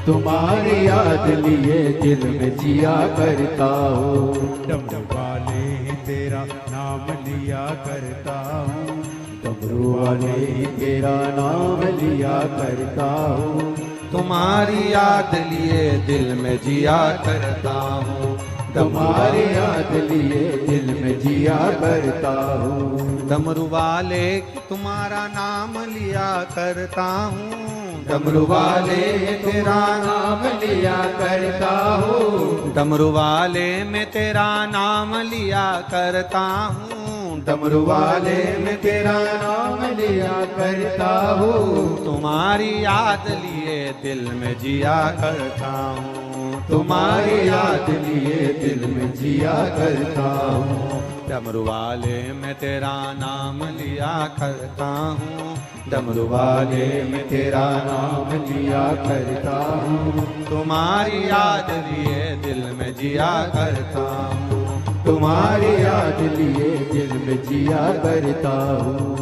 तुम्हारी याद लिए दिल में जिया करता हूँ। डमरू वाले ही तेरा नाम लिया करता हूँ, डमरू वाले ही तेरा नाम लिया करता हूँ। तुम्हारी याद लिए दिल में जिया करता हूँ। तुम्हारी याद लिए दिल में जिया करता हूँ। डमरू वाले तुम्हारा नाम लिया करता हूँ। डमरू वाले तेरा नाम लिया करता हूँ। डमरू वाले में तेरा नाम लिया करता हूँ। डमरू वाले में तेरा नाम लिया करता हूँ। तुम्हारी याद लिए दिल में जिया करता हूँ। तुम्हारी याद लिए दिल में जिया करता हूँ। डमरू वाले में तेरा नाम लिया करता हूँ। डमरू वाले में तेरा नाम लिया करता हूँ। तुम्हारी याद लिए दिल में जिया करता हूँ। तुम्हारी याद लिए दिल में जिया करता हूँ।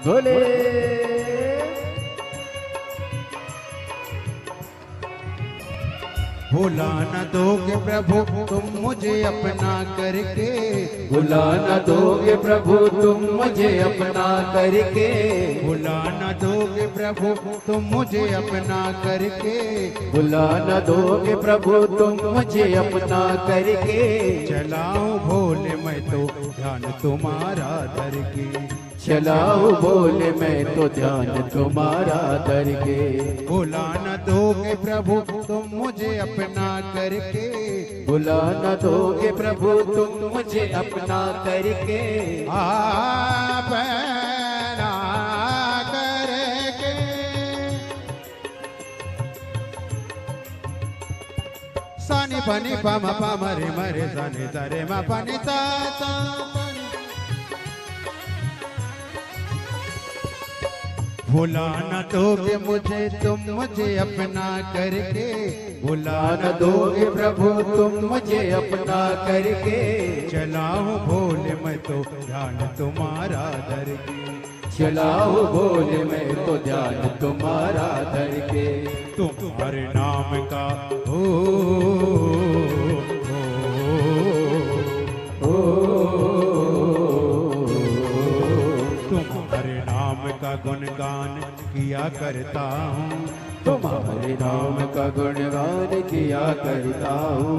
बोले भुला न दोगे प्रभु तुम मुझे अपना करके, भुला न दोगे प्रभु तुम मुझे अपना करके, भुला न दोगे प्रभु तुम मुझे अपना करके, भुला न दोगे प्रभु तुम मुझे अपना करके, चलाऊं भोले मैं तो ध्यान तुम्हारा धर के, चलाओ बोले मैं तो ध्यान तुम्हारा धर के, भुला न दोगे प्रभु तुम मुझे अपना करके, भुला न दोगे प्रभु तुम मुझे अपना करके, अपना करके। सानी पनी पम पम रे मरे सानी तरे म पनी ता ता भुला न दोगे मुझे तुम मुझे अपना करके, भुला न दोगे प्रभु तुम मुझे अपना करके, चलाऊं भोले मैं तो ध्यान तुम्हारा धर के, चलाओ बोले मैं तो ध्यान तुम्हारा धर के, तुम्हारे नाम का ओ, तुम्हारे नाम का गुणगान किया करता हूँ, तुम्हारे नाम का गुणगान किया करता हूँ,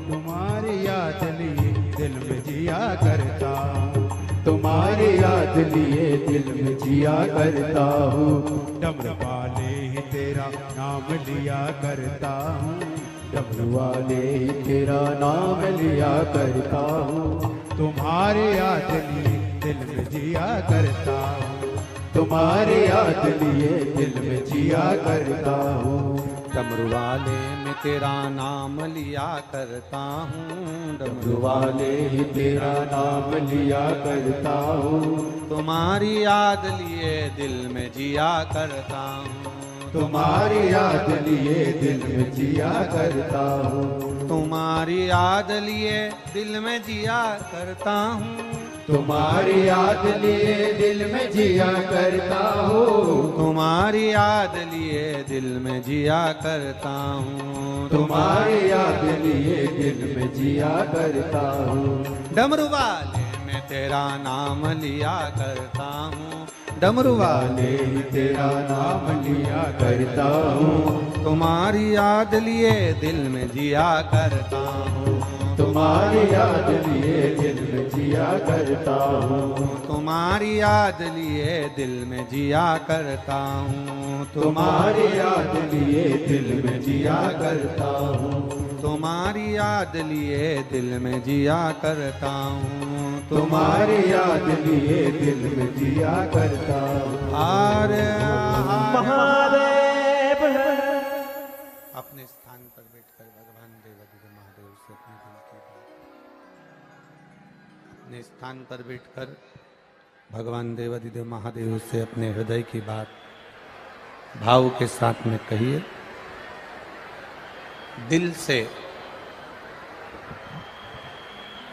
तुम्हारी याद लिए दिल में जिया करता हूँ, तुम्हारी याद लिए दिल में जिया करता हूँ, डमरू वाले ही तेरा नाम लिया करता हूँ, डमरू वाले ही तेरा नाम लिया करता हूँ, तुम्हारे याद लिए दिल में जिया करता हूँ, तुम्हारी याद लिए दिल में जिया करता हूँ, डमरू वाले में तेरा नाम लिया करता हूँ, डमरू वाले ही तेरा नाम लिया करता हूँ, तुम्हारी याद लिए दिल में जिया करता हूँ, तुम्हारी याद लिए दिल में जिया करता हूँ, तुम्हारी याद लिए दिल में जिया करता हूँ, तुम्हारी याद लिए दिल में जिया करता हूँ, तुम्हारी याद लिए दिल में जिया करता हूँ, तुम्हारी याद लिए दिल में जिया करता हूँ, डमरू वाले में तेरा नाम लिया करता हूँ, डमरू वाले वाले ही तेरा नाम लिया करता हूँ, तुम्हारी याद लिए दिल में जिया करता हूँ, तुम्हारी याद लिए दिल में जिया करता हूँ, तुम्हारी याद लिए दिल में जिया करता हूँ, तुम्हारी याद लिए दिल में जिया करता हूँ, तुम्हारी याद लिए दिल में जिया करता हूँ, तुम्हारी याद लिए दिल में जिया करता हूँ, हरे महादेव। अपने स्थान पर बैठकर भगवान देवादिदेव महादेव से अपने दिल की बात, अपने स्थान पर बैठकर भगवान देवादिदेव महादेव से अपने हृदय की बात भाव के साथ में कहिए, दिल से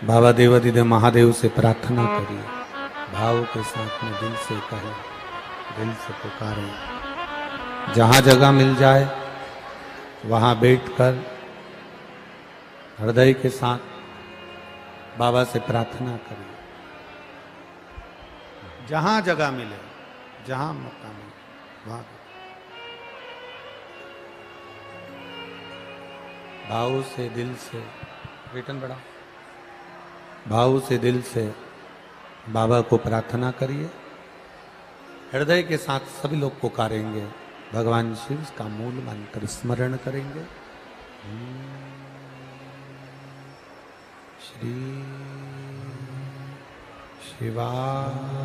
बाबा देवादिदेव महादेव से प्रार्थना करिए, भाव के साथ में दिल से कहें, दिल से पुकारें, जहां जगह मिल जाए वहां बैठकर हृदय के साथ बाबा से प्रार्थना करिए, जहां जगह मिले, जहां मौका मिले वहां भाव से दिल से रिटर्न बढ़ा, भाव से दिल से बाबा को प्रार्थना करिए, हृदय के साथ सभी लोग पुकारेंगे, भगवान शिव का मूल मंत्र स्मरण करेंगे, श्री शिवाय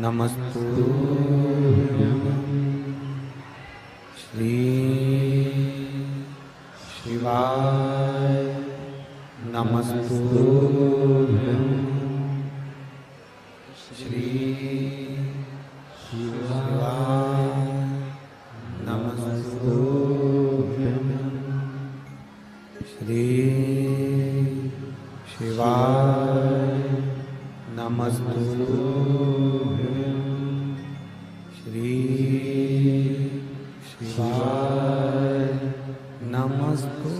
नमस्तु, श्री शिवाय नमस्तु, श्री शिवाय नमस्तु, श्री शिवाय नमस्तु श्री शिवाय नमस्तु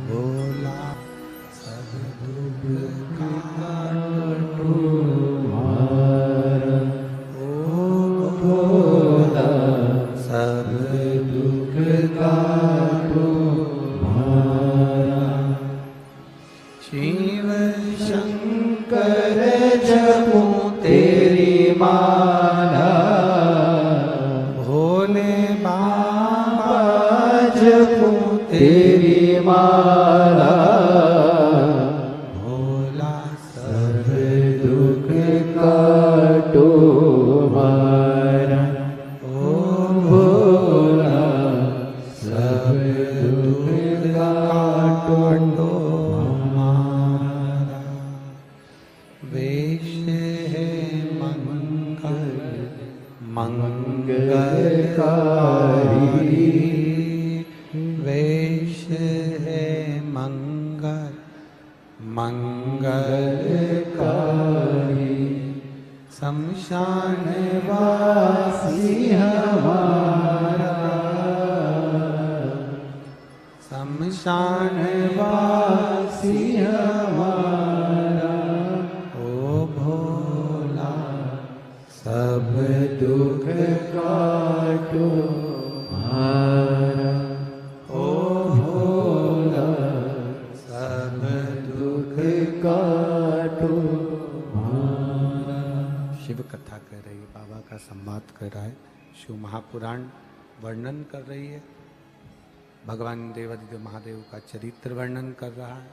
भोला सब दुख काटो मारा ओ भोला सब दुख काटो मारा शिव शंकर जपो तेरी माला भोले बाबा जपो तेरी माला भोला सब दुख काटो मारा ओ भोला सब दुख काटो मारा वेश है मंगल मंगलकारी वेश है मंगल मंगलकारी शमशान वासी हमारा शमशान वासी हमारा ओ भोला सब दुख काटो मारा ओ भोला सब दुख काटो मारा। शिव कथा कर रही है, बाबा का संवाद कर रहा है, शिव महापुराण वर्णन कर रही है, भगवान देवादिदेव महादेव का चरित्र वर्णन कर रहा है।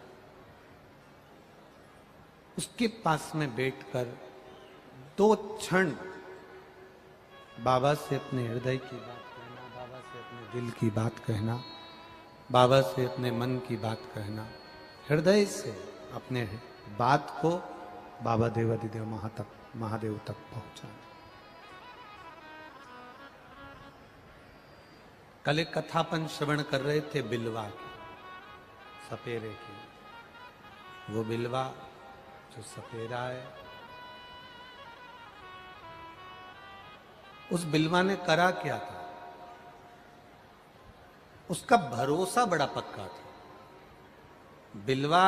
उसके पास में बैठकर 2 क्षण बाबा से अपने हृदय की बात कहना, बाबा से अपने दिल की बात कहना, बाबा से अपने मन की बात कहना, हृदय से अपने बात को बाबा देवादिदेव महादेव तक पहुंचाना। कल एक कथापन श्रवण कर रहे थे बिलवा की, सपेरे की। वो बिलवा जो सपेरा है, उस बिलवा ने करा क्या था? उसका भरोसा बड़ा पक्का था। बिलवा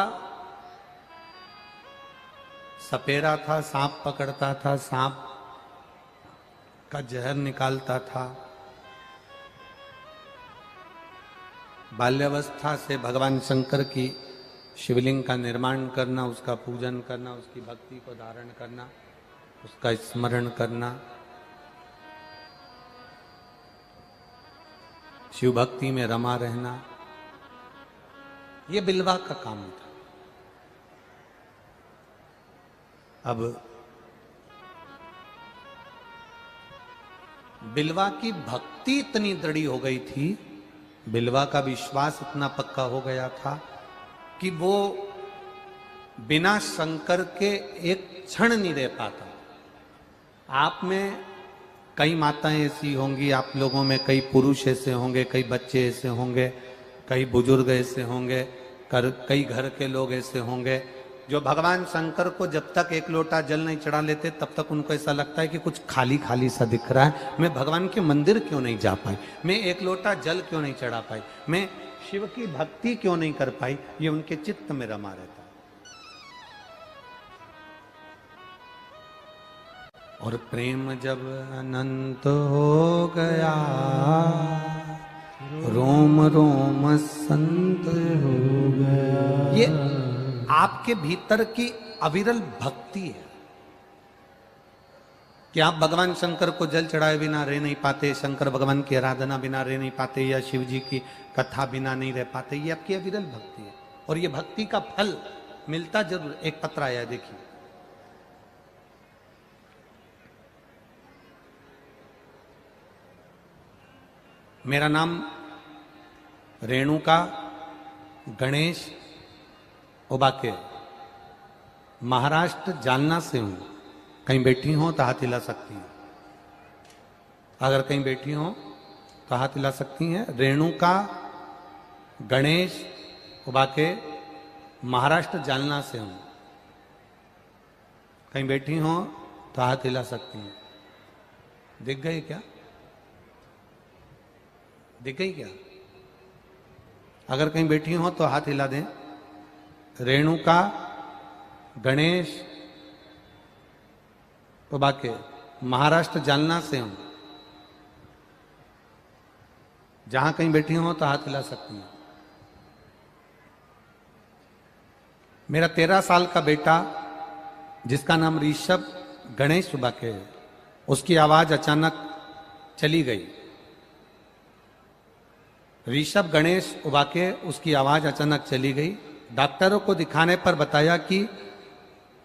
सपेरा था, सांप पकड़ता था, सांप का जहर निकालता था। बाल्यावस्था से भगवान शंकर की शिवलिंग का निर्माण करना, उसका पूजन करना, उसकी भक्ति को धारण करना, उसका स्मरण करना, शिव भक्ति में रमा रहना, ये बिलवा का काम था। अब बिलवा की भक्ति इतनी दृढ़ी हो गई थी, बिलवा का विश्वास इतना पक्का हो गया था कि वो बिना शंकर के एक क्षण नहीं रह पाता। आप में कई माताएं ऐसी होंगी, आप लोगों में कई पुरुष ऐसे होंगे, कई बच्चे ऐसे होंगे, कई बुजुर्ग ऐसे होंगे, कई घर के लोग ऐसे होंगे जो भगवान शंकर को जब तक एक लोटा जल नहीं चढ़ा लेते तब तक उनको ऐसा लगता है कि कुछ खाली खाली सा दिख रहा है। मैं भगवान के मंदिर क्यों नहीं जा पाई, मैं एक लोटा जल क्यों नहीं चढ़ा पाई, मैं शिव की भक्ति क्यों नहीं कर पाई, ये उनके चित्त में रमा रहता है। और प्रेम जब अनंत हो गया, रोम रोम संत हो गया। ये आपके भीतर की अविरल भक्ति है कि आप भगवान शंकर को जल चढ़ाए बिना रह नहीं पाते, शंकर भगवान की आराधना बिना रह नहीं पाते, या शिव जी की कथा बिना नहीं रह पाते। ये आपकी अविरल भक्ति है और ये भक्ति का फल मिलता जरूर। एक पत्र आया, देखिए। मेरा नाम रेणुका गणेश उबाके, महाराष्ट्र जालना से हूं। कहीं बैठी हो तो हाथ हिला सकती हैं, अगर कहीं बैठी हो तो हाथ हिला सकती हैं। रेणुका गणेश उबाके, महाराष्ट्र जालना से हूं। कहीं बैठी हो तो हाथ हिला सकती हैं। दिख गई क्या? दिख गई क्या? अगर कहीं बैठी हो तो हाथ हिला दें। रेणुका, गणेश, तो बाकी महाराष्ट्र जालना से हूं। जहां कहीं बैठी हो तो हाथ हिला सकती हैं। मेरा 13 साल का बेटा जिसका नाम ऋषभ गणेश उबाके है, उसकी आवाज अचानक चली गई। ऋषभ गणेश उबाके, उसकी आवाज अचानक चली गई। डॉक्टरों को दिखाने पर बताया कि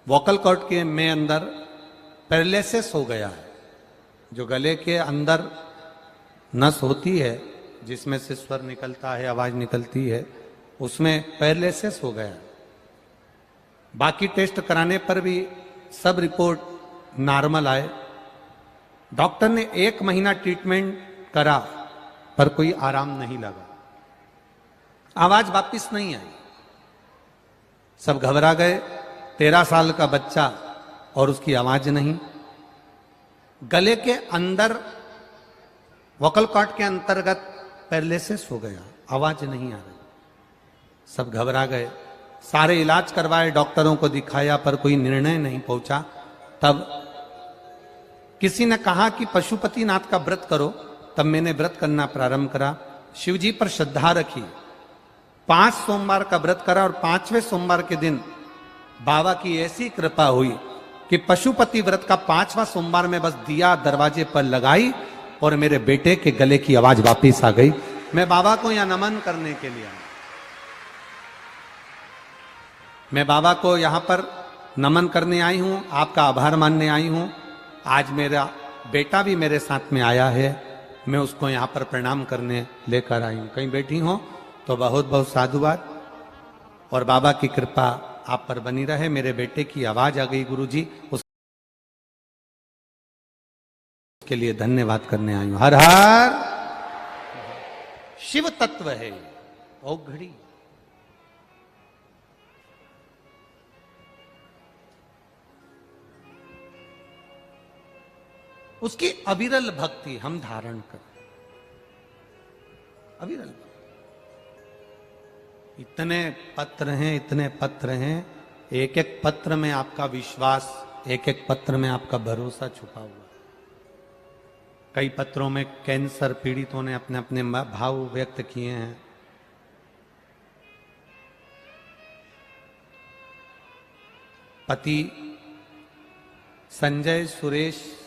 वोकल कॉर्ड के में अंदर पैरालिसिस हो गया है। जो गले के अंदर नस होती है जिसमें से स्वर निकलता है, आवाज निकलती है, उसमें पैरालिसिस हो गया। बाकी टेस्ट कराने पर भी सब रिपोर्ट नॉर्मल आए। डॉक्टर ने 1 महीना ट्रीटमेंट करा पर कोई आराम नहीं लगा। आवाज वापिस नहीं आई। सब घबरा गए। 13 साल का बच्चा और उसकी आवाज नहीं। गले के अंदर वोकल कॉर्ड के अंतर्गत पैरालिसिस हो गया, आवाज नहीं आ रही। सब घबरा गए। सारे इलाज करवाए, डॉक्टरों को दिखाया पर कोई निर्णय नहीं पहुंचा। तब किसी ने कहा कि पशुपतिनाथ का व्रत करो। तब मैंने व्रत करना प्रारंभ करा। शिव जी पर श्रद्धा रखी। 5 सोमवार का व्रत करा और 5वें सोमवार के दिन बाबा की ऐसी कृपा हुई कि पशुपति व्रत का 5वां सोमवार में बस दिया दरवाजे पर लगाई और मेरे बेटे के गले की आवाज वापिस आ गई। मैं बाबा को यहां नमन करने के लिए आया। मैं बाबा को यहां पर नमन करने आई हूं, आपका आभार मानने आई हूं। आज मेरा बेटा भी मेरे साथ में आया है, मैं उसको यहां पर प्रणाम करने लेकर आई हूं। कहीं बैठी हो तो बहुत बहुत साधुवाद और बाबा की कृपा आप पर बनी रहे। मेरे बेटे की आवाज आ गई गुरुजी, उसके लिए धन्यवाद करने आई हूं। हर हर शिव तत्व है ओ घड़ी। उसकी अविरल भक्ति हम धारण करें। अविरल भक्ति। इतने पत्र हैं, इतने पत्र हैं। एक एक पत्र में आपका विश्वास, एक एक पत्र में आपका भरोसा छुपा हुआ। कई पत्रों में कैंसर पीड़ितों ने अपने अपने भाव व्यक्त किए हैं। पति संजय सुरेश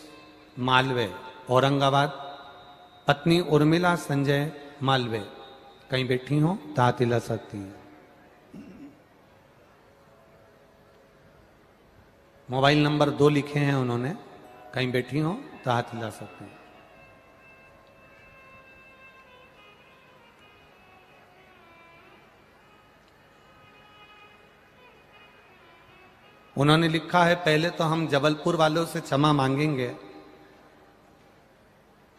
मालवे औरंगाबाद, पत्नी उर्मिला संजय मालवे। कहीं बैठी हो तो हाथ हिला सकती है। मोबाइल नंबर 2 लिखे हैं उन्होंने। कहीं बैठी हो तो हाथ हिला सकते हैं। उन्होंने लिखा है, पहले तो हम जबलपुर वालों से क्षमा मांगेंगे।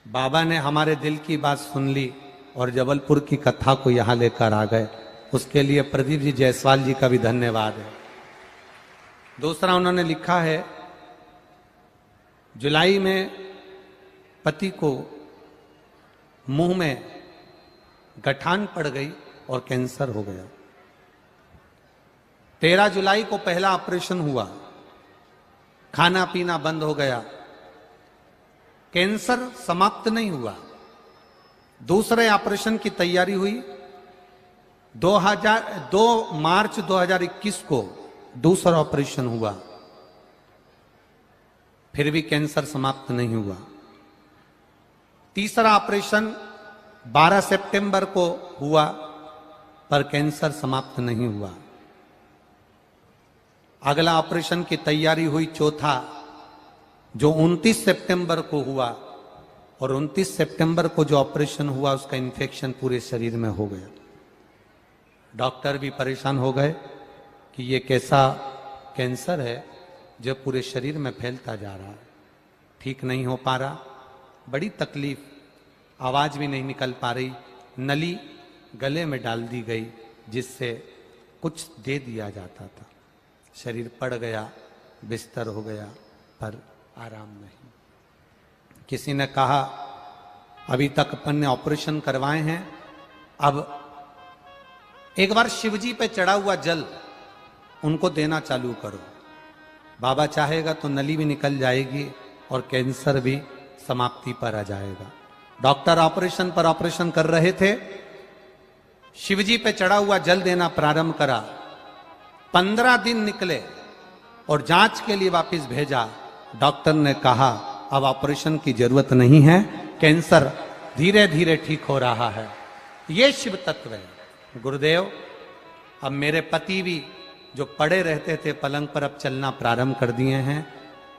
बाबा ने हमारे दिल की बात सुन ली और जबलपुर की कथा को यहां लेकर आ गए। उसके लिए प्रदीप जी जायसवाल जी का भी धन्यवाद है। दूसरा उन्होंने लिखा है, जुलाई में पति को मुंह में गठान पड़ गई और कैंसर हो गया। 13 जुलाई को पहला ऑपरेशन हुआ, खाना पीना बंद हो गया। कैंसर समाप्त नहीं हुआ। दूसरे ऑपरेशन की तैयारी हुई। 2 मार्च 2021 को दूसरा ऑपरेशन हुआ, फिर भी कैंसर समाप्त नहीं हुआ। तीसरा ऑपरेशन 12 सितंबर को हुआ पर कैंसर समाप्त नहीं हुआ। अगला ऑपरेशन की तैयारी हुई चौथा, जो 29 सितंबर को हुआ और 29 सितंबर को जो ऑपरेशन हुआ उसका इन्फेक्शन पूरे शरीर में हो गया। डॉक्टर भी परेशान हो गए कि ये कैसा कैंसर है जो पूरे शरीर में फैलता जा रहा है, ठीक नहीं हो पा रहा, बड़ी तकलीफ, आवाज भी नहीं निकल पा रही। नली गले में डाल दी गई जिससे कुछ दे दिया जाता था। शरीर पड़ गया, बिस्तर हो गया, पर आराम नहीं। किसी ने कहा अभी तक अपन ने ऑपरेशन करवाए हैं, अब एक बार शिवजी पे चढ़ा हुआ जल उनको देना चालू करो। बाबा चाहेगा तो नली भी निकल जाएगी और कैंसर भी समाप्ति पर आ जाएगा। डॉक्टर ऑपरेशन पर ऑपरेशन कर रहे थे, शिवजी पे चढ़ा हुआ जल देना प्रारंभ करा। 15 दिन निकले और जांच के लिए वापस भेजा। डॉक्टर ने कहा अब ऑपरेशन की जरूरत नहीं है, कैंसर धीरे धीरे ठीक हो रहा है। ये शिव तत्व है। गुरुदेव, अब मेरे पति भी जो पड़े रहते थे पलंग पर, अब चलना प्रारंभ कर दिए हैं।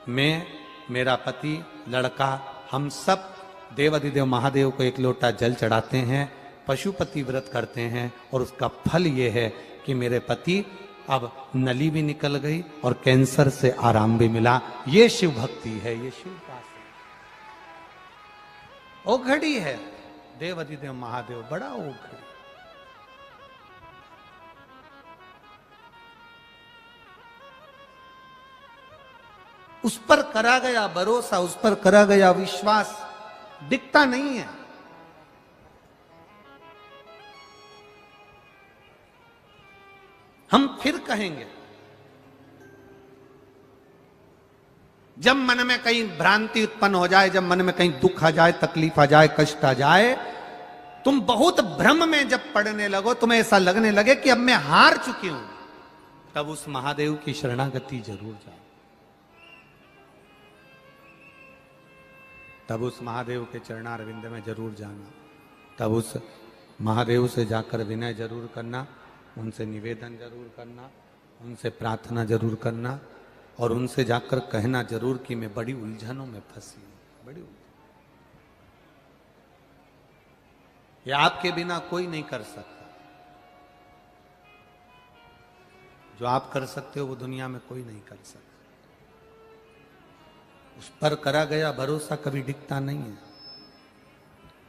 मैं, मेरा पति, लड़का, हम सब देवाधिदेव महादेव को एक लोटा जल चढ़ाते हैं, पशुपति व्रत करते हैं, और उसका फल ये है कि मेरे पति अब नली भी निकल गई और कैंसर से आराम भी मिला। ये शिव भक्ति है, ये शिव पास है। ओघड़ी है देवाधिदेव महादेव, बड़ा ओघड़ी। उस पर करा गया भरोसा, उस पर करा गया विश्वास दिखता नहीं है। हम फिर कहेंगे, जब मन में कहीं भ्रांति उत्पन्न हो जाए, जब मन में कहीं दुख आ जाए, तकलीफ आ जाए, कष्ट आ जाए, तुम बहुत भ्रम में जब पड़ने लगो, तुम्हें ऐसा लगने लगे कि अब मैं हार चुकी हूं, तब उस महादेव की शरणागति जरूर जाओ। तब उस महादेव के चरणारविंद में जरूर जाना। तब उस महादेव से जाकर विनय जरूर करना, उनसे निवेदन जरूर करना, उनसे प्रार्थना जरूर करना, और उनसे जाकर कहना जरूर कि मैं बड़ी उलझनों में फंसी हूं, बड़ी उलझन। ये आपके बिना कोई नहीं कर सकता। जो आप कर सकते हो वो दुनिया में कोई नहीं कर सकता। उस पर करा गया भरोसा कभी डिगता नहीं है।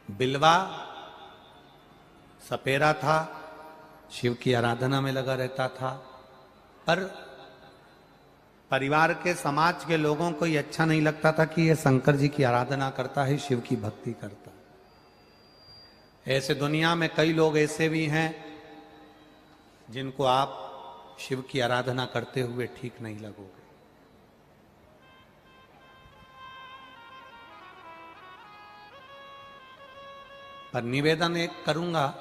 बिलवा सपेरा था, शिव की आराधना में लगा रहता था, पर परिवार के, समाज के लोगों को ये अच्छा नहीं लगता था कि ये शंकर जी की आराधना करता है, शिव की भक्ति करता है। ऐसे दुनिया में कई लोग ऐसे भी हैं जिनको आप शिव की आराधना करते हुए ठीक नहीं लगोगे। पर निवेदन एक करूंगा,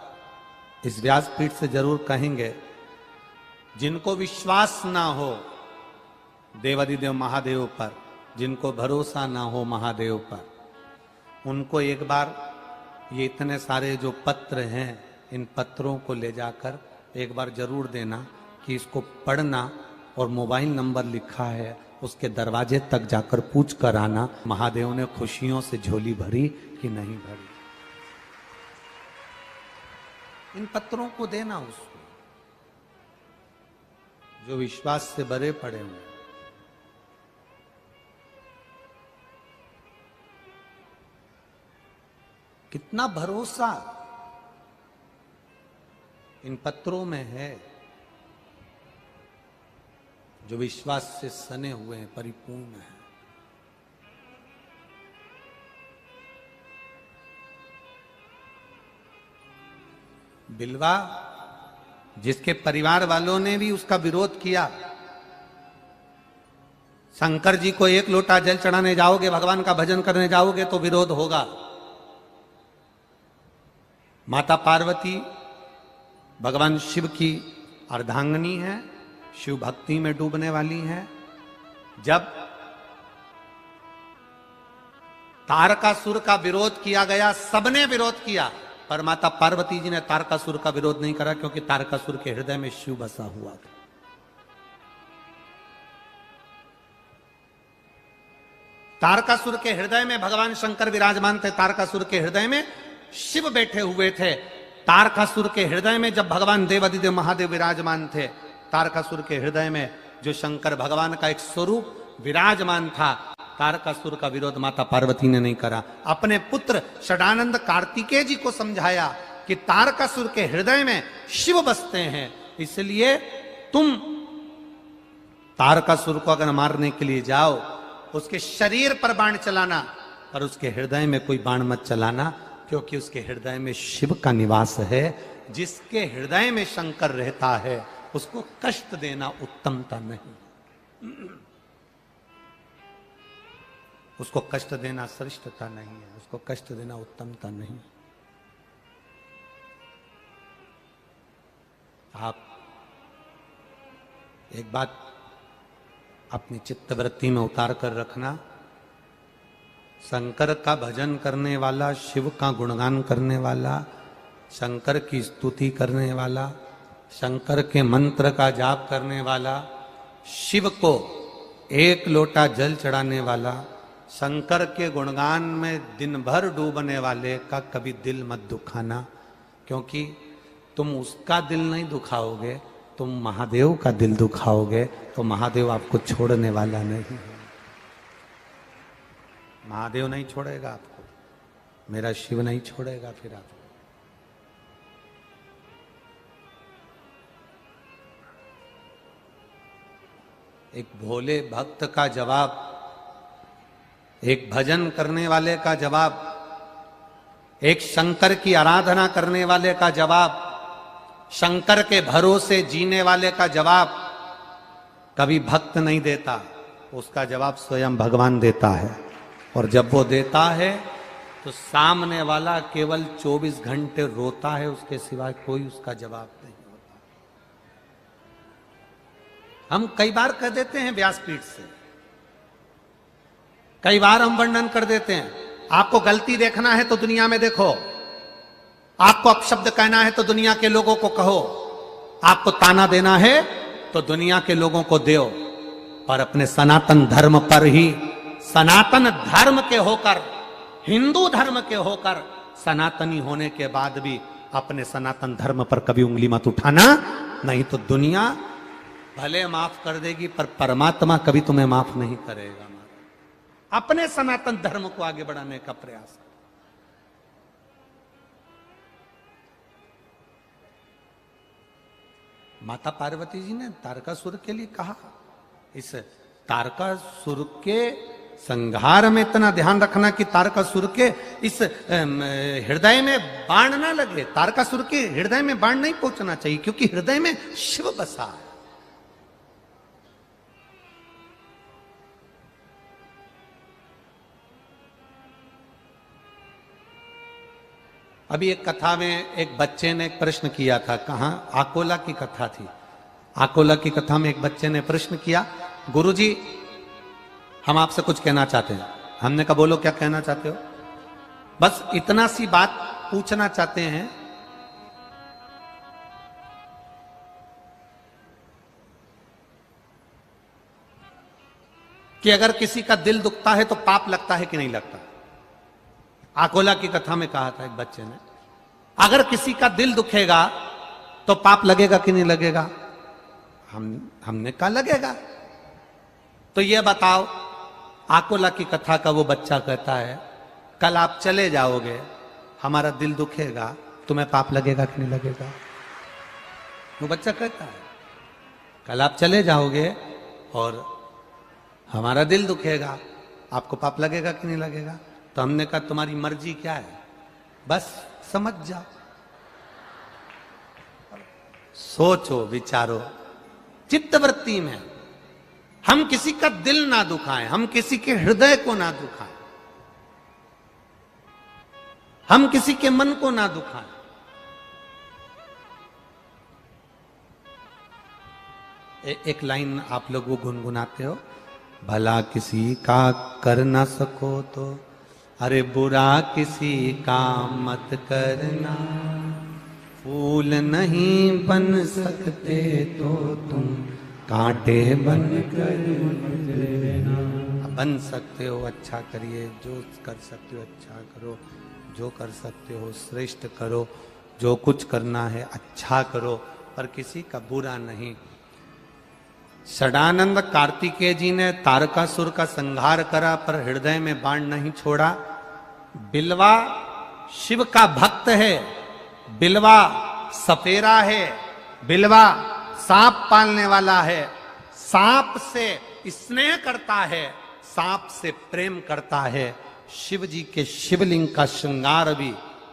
इस व्यासपीठ से जरूर कहेंगे, जिनको विश्वास ना हो देवाधिदेव महादेव पर, जिनको भरोसा ना हो महादेव पर, उनको एक बार ये इतने सारे जो पत्र हैं, इन पत्रों को ले जाकर एक बार जरूर देना कि इसको पढ़ना, और मोबाइल नंबर लिखा है उसके दरवाजे तक जाकर पूछ कर आना, महादेव ने खुशियों से झोली भरी कि नहीं भरी। इन पत्रों को देना उसको जो विश्वास से भरे पड़े हुए। कितना भरोसा इन पत्रों में है, जो विश्वास से सने हुए हैं, परिपूर्ण है। बिलवा, जिसके परिवार वालों ने भी उसका विरोध किया, शंकर जी को एक लोटा जल चढ़ाने जाओगे, भगवान का भजन करने जाओगे तो विरोध होगा। माता पार्वती भगवान शिव की अर्धांगिनी है, शिव भक्ति में डूबने वाली है। जब तारकासुर का विरोध किया गया, सबने विरोध किया, पर माता पार्वती जी ने तारकासुर का विरोध नहीं करा, क्योंकि तारकासुर के हृदय में शिव बसा हुआ था। तारकासुर के हृदय में भगवान शंकर विराजमान थे, तारकासुर के हृदय में शिव बैठे हुए थे। तारकासुर के हृदय में जब भगवान देवाधिदेव महादेव विराजमान थे, तारकासुर के हृदय में जो शंकर भगवान का एक स्वरूप विराजमान था, तारकासुर का विरोध माता पार्वती ने नहीं करा। अपने पुत्र षडानंद कार्तिकेय जी को समझाया कि तारकासुर के हृदय में शिव बसते हैं, इसलिए तुम तारकासुर को अगर मारने के लिए जाओ, उसके शरीर पर बाण चलाना, पर उसके हृदय में कोई बाण मत चलाना, क्योंकि उसके हृदय में शिव का निवास है। जिसके हृदय में शंकर रहता है उसको कष्ट देना उत्तमता नहीं, उसको कष्ट देना श्रेष्ठता नहीं है, उसको कष्ट देना उत्तमता नहीं। आप एक बात अपनी चित्तवृत्ति में उतार कर रखना, शंकर का भजन करने वाला, शिव का गुणगान करने वाला, शंकर की स्तुति करने वाला, शंकर के मंत्र का जाप करने वाला, शिव को एक लोटा जल चढ़ाने वाला, शंकर के गुणगान में दिन भर डूबने वाले का कभी दिल मत दुखाना, क्योंकि तुम उसका दिल नहीं दुखाओगे, तुम महादेव का दिल दुखाओगे तो महादेव आपको छोड़ने वाला नहीं है। महादेव नहीं छोड़ेगा आपको, मेरा शिव नहीं छोड़ेगा फिर आपको। एक भोले भक्त का जवाब, एक भजन करने वाले का जवाब, एक शंकर की आराधना करने वाले का जवाब, शंकर के भरोसे जीने वाले का जवाब कभी भक्त नहीं देता, उसका जवाब स्वयं भगवान देता है। और जब वो देता है तो सामने वाला केवल 24 घंटे रोता है, उसके सिवाय कोई उसका जवाब नहीं होता। हम कई बार कह देते हैं व्यासपीठ से, कई बार हम वर्णन कर देते हैं, आपको गलती देखना है तो दुनिया में देखो, आपको अपशब्द कहना है तो दुनिया के लोगों को कहो, आपको ताना देना है तो दुनिया के लोगों को दो, और अपने सनातन धर्म पर ही, सनातन धर्म के होकर, हिंदू धर्म के होकर, सनातनी होने के बाद भी अपने सनातन धर्म पर कभी उंगली मत उठाना, नहीं तो दुनिया भले माफ कर देगी पर परमात्मा कभी तुम्हें माफ नहीं करेगा। अपने सनातन धर्म को आगे बढ़ाने का प्रयास। माता पार्वती जी ने तारकासुर के लिए कहा, इस तारकासुर के संहार में इतना ध्यान रखना कि तारकासुर के इस हृदय में बाण ना लगे। तारकासुर के हृदय में बाण नहीं पहुंचना चाहिए, क्योंकि हृदय में शिव बसा है। अभी एक कथा में एक बच्चे ने एक प्रश्न किया था, कहाँ, आकोला की कथा थी। आकोला की कथा में एक बच्चे ने प्रश्न किया, गुरुजी हम आपसे कुछ कहना चाहते हैं। हमने कहा बोलो क्या कहना चाहते हो। बस इतना सी बात पूछना चाहते हैं कि अगर किसी का दिल दुखता है तो पाप लगता है कि नहीं लगता। आकोला की कथा में कहा था एक बच्चे ने, अगर किसी का दिल दुखेगा तो पाप लगेगा कि नहीं लगेगा। हमने कहा लगेगा। तो ये बताओ, आकोला की कथा का वो बच्चा कहता है, कल आप चले जाओगे, हमारा दिल दुखेगा, तुम्हें पाप लगेगा कि नहीं लगेगा। वो बच्चा कहता है कल आप चले जाओगे और हमारा दिल दुखेगा, आपको पाप लगेगा कि नहीं लगेगा। तो हमने कहा तुम्हारी मर्जी क्या है, बस समझ जाओ, सोचो विचारो चित्तवृत्ति में। हम किसी का दिल ना दुखाएं, हम किसी के हृदय को ना दुखाएं, हम किसी के मन को ना दुखाएं। एक लाइन आप लोग वो गुनगुनाते हो, भला किसी का कर ना सको तो अरे बुरा किसी का मत करना, फूल नहीं बन सकते तो तुम कांटे बन कर रहना। बन सकते हो अच्छा करिए, जो कर सकते हो अच्छा करो, जो कर सकते हो श्रेष्ठ करो, जो कुछ करना है अच्छा करो, पर किसी का बुरा नहीं। षडानंद कार्तिकेय जी ने तारकासुर का संहार करा पर हृदय में बाण नहीं छोड़ा। बिलवा शिव का भक्त है, बिलवा सपेरा है, बिलवा सांप पालने वाला है, सांप से स्नेह करता है, सांप से प्रेम करता है। शिव जी के शिवलिंग का श्रृंगार भी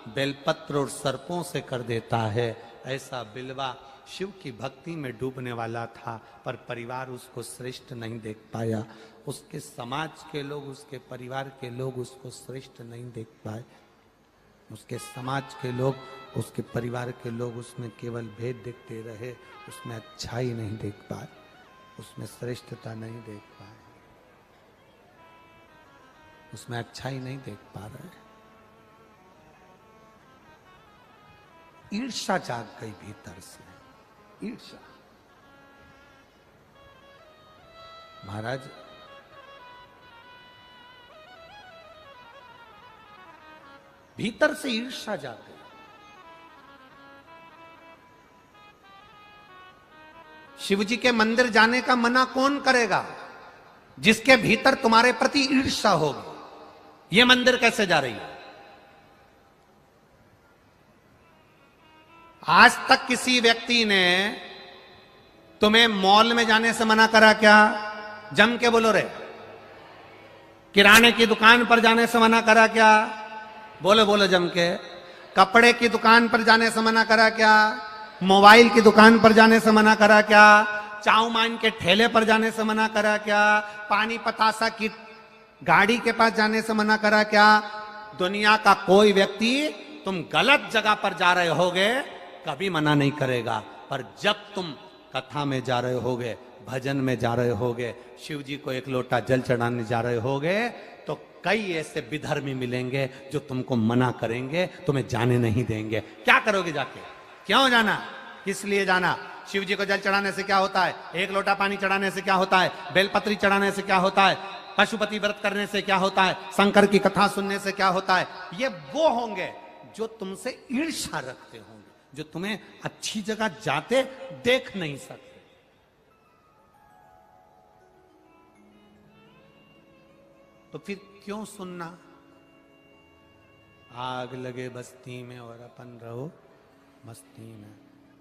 बेलपत्र और सर्पों से कर देता है। ऐसा बिलवा शिव की भक्ति में डूबने वाला था, पर परिवार उसको श्रेष्ठ नहीं देख पाया। उसके समाज के लोग, उसके परिवार के लोग उसको श्रेष्ठ नहीं देख पाए। उसके समाज के लोग, उसके परिवार के लोग उसमें केवल भेद देखते रहे, उसमें अच्छाई नहीं देख पाए, उसमें श्रेष्ठता नहीं देख पाए, उसमें अच्छाई नहीं देख पा रहे। ईर्ष्या जाग गई भीतर से, ईर्ष्या। महाराज भीतर से ईर्ष्या जाग गई। शिव जी के मंदिर जाने का मना कौन करेगा? जिसके भीतर तुम्हारे प्रति ईर्ष्या होगी। यह मंदिर कैसे जा रही है? आज तक किसी व्यक्ति ने तुम्हें मॉल में जाने से मना करा क्या? जम के बोलो रे। किराने की दुकान पर जाने से मना करा क्या? बोलो बोलो जम के। कपड़े की दुकान पर जाने से मना करा क्या? मोबाइल की दुकान पर जाने से मना करा क्या? चाउमान के ठेले पर जाने से मना करा क्या? पानी पतासा की गाड़ी के पास जाने से मना करा क्या? दुनिया का कोई व्यक्ति तुम गलत जगह पर जा रहे होगे कभी मना नहीं करेगा, पर जब तुम कथा में जा रहे होगे, भजन में जा रहे होगे, शिव जी को एक लोटा जल चढ़ाने जा रहे होगे, तो कई ऐसे विधर्मी मिलेंगे जो तुमको मना करेंगे, तुम्हें जाने नहीं देंगे। क्या करोगे जाके? क्यों जाना? किस लिए जाना? शिव जी को जल चढ़ाने से क्या होता है? एक लोटा पानी चढ़ाने से क्या होता है? बेलपत्री चढ़ाने से क्या होता है? पशुपति व्रत करने से क्या होता है? शंकर की कथा सुनने से क्या होता है? ये वो होंगे जो तुमसे ईर्ष्या रखते होंगे, जो तुम्हें अच्छी जगह जाते देख नहीं सकते। तो फिर क्यों सुनना? आग लगे बस्ती में और अपन रहो मस्ती में।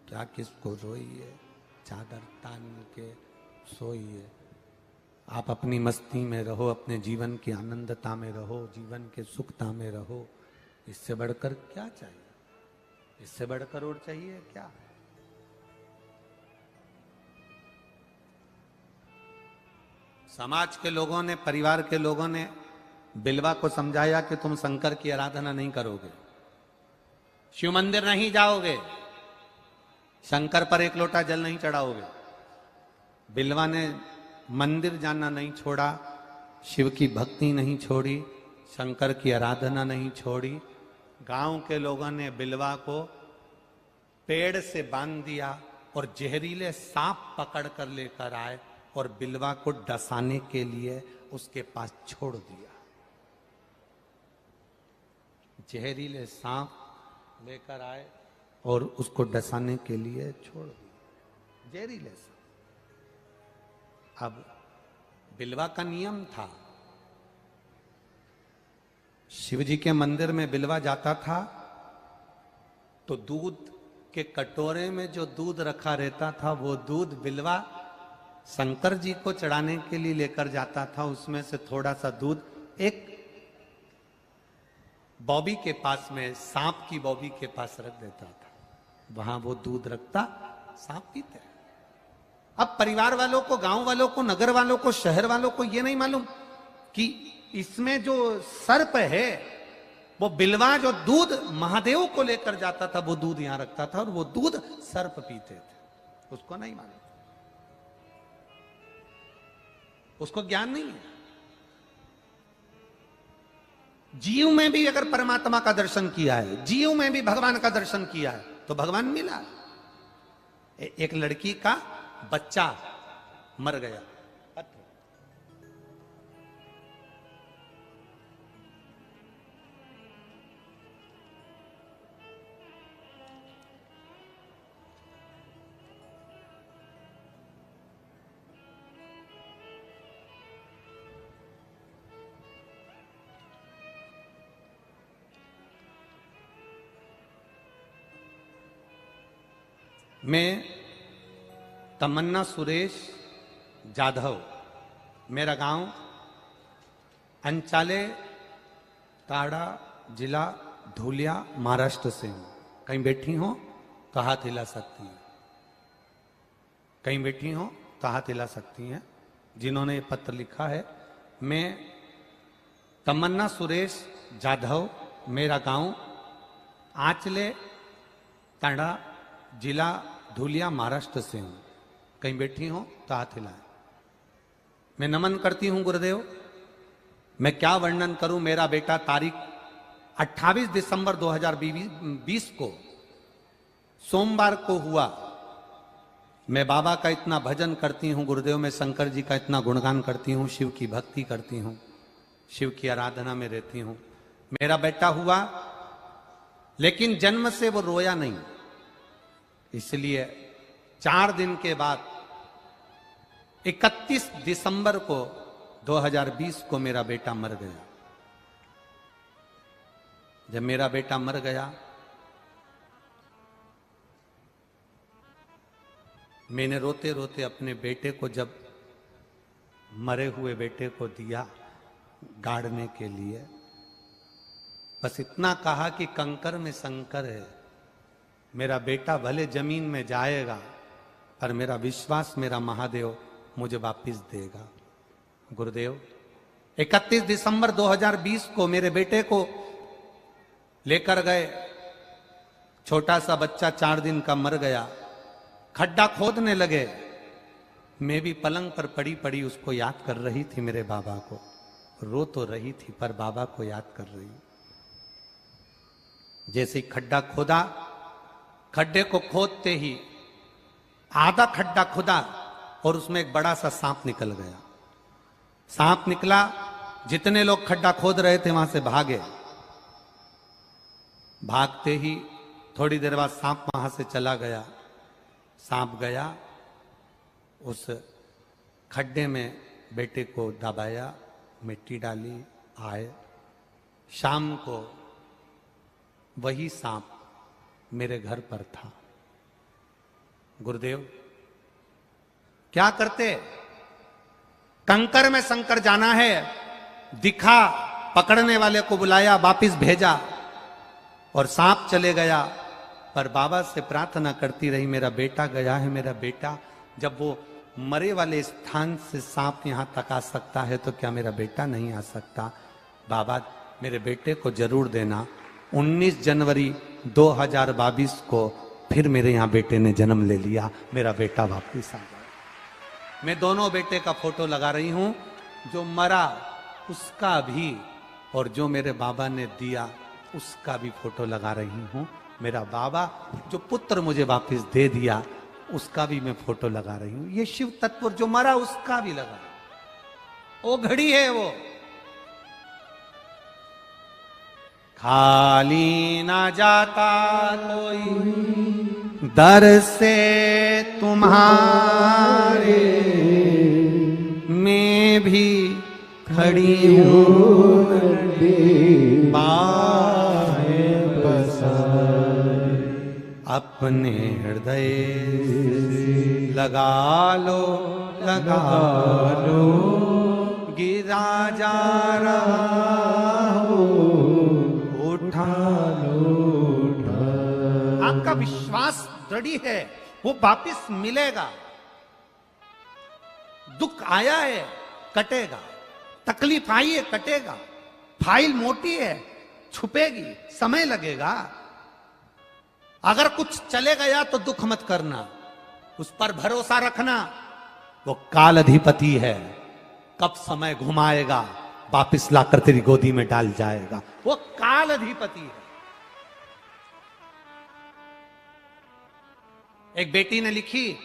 क्या किसको रोइए, चादर तान के सोइए। आप अपनी मस्ती में रहो, अपने जीवन की आनंदता में रहो, जीवन के सुखता में रहो। इससे बढ़कर क्या चाहिए? इससे बढ़कर और चाहिए क्या? समाज के लोगों ने, परिवार के लोगों ने बिलवा को समझाया कि तुम शंकर की आराधना नहीं करोगे, शिव मंदिर नहीं जाओगे, शंकर पर एक लोटा जल नहीं चढ़ाओगे। बिलवा ने मंदिर जाना नहीं छोड़ा, शिव की भक्ति नहीं छोड़ी, शंकर की आराधना नहीं छोड़ी। गांव के लोगों ने बिलवा को पेड़ से बांध दिया और जहरीले सांप पकड़ कर लेकर आए और बिलवा को डसाने के लिए उसके पास छोड़ दिया। जहरीले सांप लेकर आए और उसको डसाने के लिए छोड़ दिया, जहरीले सांप। अब बिलवा का नियम था, शिव जी के मंदिर में बिलवा जाता था तो दूध के कटोरे में जो दूध रखा रहता था वो दूध बिलवा शंकर जी को चढ़ाने के लिए लेकर जाता था। उसमें से थोड़ा सा दूध एक बॉबी के पास में, सांप की बॉबी के पास रख देता था। वहां वो दूध रखता, सांप पीते। अब परिवार वालों को, गांव वालों को, नगर वालों को, शहर वालों को ये नहीं मालूम कि इसमें जो सर्प है वो बिलवा जो दूध महादेव को लेकर जाता था वो दूध यहां रखता था और वो दूध सर्प पीते थे। उसको नहीं मालूम, उसको ज्ञान नहीं है। जीव में भी अगर परमात्मा का दर्शन किया है, जीव में भी भगवान का दर्शन किया है तो भगवान मिला। एक लड़की का बच्चा मर गया, मैं तमन्ना सुरेश जाधव, मेरा गांव अंचाले ताड़ा, जिला धुलिया, महाराष्ट्र से हूं। कहीं बैठी हो तो हाथ हिला सकती हैं, कहीं बैठी हो तो हाथ हिला सकती हैं जिन्होंने ये पत्र लिखा है। मैं तमन्ना सुरेश जाधव, मेरा गांव आंचले ताड़ा, जिला धुलिया, महाराष्ट्र से हूं। कहीं बैठी हो तो हाथ हिलाएं। मैं नमन करती हूं गुरुदेव। मैं क्या वर्णन करूं। मेरा बेटा तारीख 28 दिसंबर 2020 को सोमवार को हुआ। मैं बाबा का इतना भजन करती हूं गुरुदेव, मैं शंकर जी का इतना गुणगान करती हूं, शिव की भक्ति करती हूं, शिव की आराधना में रहती हूं। मेरा बेटा हुआ, लेकिन जन्म से वो रोया नहीं। इसलिए 4 दिन के बाद 31 दिसंबर को 2020 को मेरा बेटा मर गया। जब मेरा बेटा मर गया, मैंने रोते रोते अपने बेटे को, जब मरे हुए बेटे को दिया गाड़ने के लिए, बस इतना कहा कि कंकर में शंकर है। मेरा बेटा भले जमीन में जाएगा, पर मेरा विश्वास, मेरा महादेव मुझे वापिस देगा। गुरुदेव 31 दिसंबर 2020 को मेरे बेटे को लेकर गए। छोटा सा बच्चा 4 दिन का मर गया। खड्डा खोदने लगे। मैं भी पलंग पर पड़ी पड़ी उसको याद कर रही थी, मेरे बाबा को। रो तो रही थी पर बाबा को याद कर रही। जैसे ही खड्डा खोदा, खड्डे को खोदते ही आधा खड्डा खुदा और उसमें एक बड़ा सा सांप निकल गया। सांप निकला, जितने लोग खड्डा खोद रहे थे वहां से भागे। भागते ही थोड़ी देर बाद सांप वहां से चला गया। सांप गया, उस खड्डे में बेटे को दबाया, मिट्टी डाली, आए। शाम को वही सांप मेरे घर पर था। गुरुदेव क्या करते। कंकर में शंकर जाना है, दिखा, पकड़ने वाले को बुलाया, वापिस भेजा और सांप चले गया। पर बाबा से प्रार्थना करती रही, मेरा बेटा गया है, मेरा बेटा। जब वो मरे वाले स्थान से सांप यहां तक आ सकता है तो क्या मेरा बेटा नहीं आ सकता। बाबा मेरे बेटे को जरूर देना। 19 जनवरी 2022 को फिर मेरे यहां बेटे ने जन्म ले लिया। मेरा बेटा वापिस आ गया। मैं दोनों बेटे का फोटो लगा रही हूं, जो मरा उसका भी और जो मेरे बाबा ने दिया उसका भी फोटो लगा रही हूं। मेरा बाबा जो पुत्र मुझे वापस दे दिया उसका भी मैं फोटो लगा रही हूं। ये शिव तत्व जो मरा उसका भी लगा। वो घड़ी है वो। खाली ना जाता कोई दर से तुम्हारे, मैं भी खड़ी हूँ बाहें पसारे। अपने हृदय लगा लो, लगा लो, गिरा जा रहा हो, उठा लो, उठा। आपका विश्वास दृढ़ है, वो वापिस मिलेगा। दुख आया है, कटेगा। तकलीफ आई है, कटेगा। फाइल मोटी है, छुपेगी, समय लगेगा। अगर कुछ चले गया तो दुख मत करना, उस पर भरोसा रखना। वो काल अधिपति है, कब समय घुमाएगा वापिस लाकर तेरी गोदी में डाल जाएगा। वो काल अधिपति है। एक बेटी ने लिखी,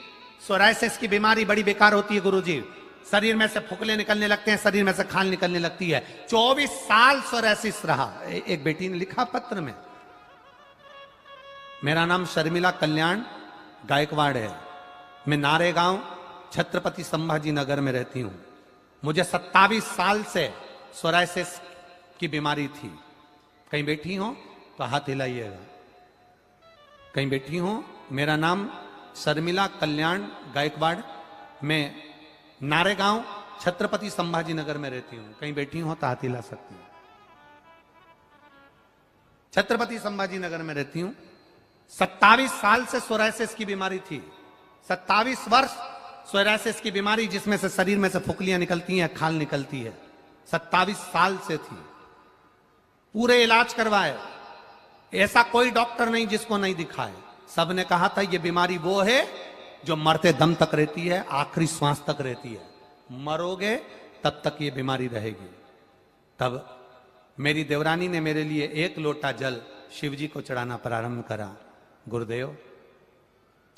सोरायसिस की बीमारी बड़ी बेकार होती है गुरुजी। शरीर में से फुकले निकलने लगते हैं, शरीर में से खाल निकलने लगती है। 24 साल सोरायसिस रहा। एक बेटी ने लिखा पत्र में। मेरा नाम शर्मिला कल्याण गायकवाड़ है। मैं नारेगांव छत्रपति संभाजी नगर में रहती हूं। मुझे 27 साल से सोरायसिस की बीमारी थी। कहीं बैठी हो तो हाथ हिलाइएगा। कहीं बैठी हो। मेरा नाम शर्मिला कल्याण गायकवाड़, मैं नारेगांव छत्रपति संभाजी नगर में रहती हूं। कहीं बैठी हो तो हाथ हिला सकती हूं। छत्रपति संभाजी नगर में रहती हूं। 27 साल से सोरायसिस की बीमारी थी। 27 वर्ष सोरायसिस की बीमारी, जिसमें से शरीर में से फुकलियां निकलती हैं, खाल निकलती है। 27 साल से थी। पूरे इलाज करवाए, ऐसा कोई डॉक्टर नहीं जिसको नहीं दिखाए। सबने कहा था ये बीमारी वो है जो मरते दम तक रहती है, आखिरी श्वास तक रहती है। मरोगे तब तक ये बीमारी रहेगी। तब मेरी देवरानी ने मेरे लिए 1 लोटा जल शिव जी को चढ़ाना प्रारंभ करा। गुरुदेव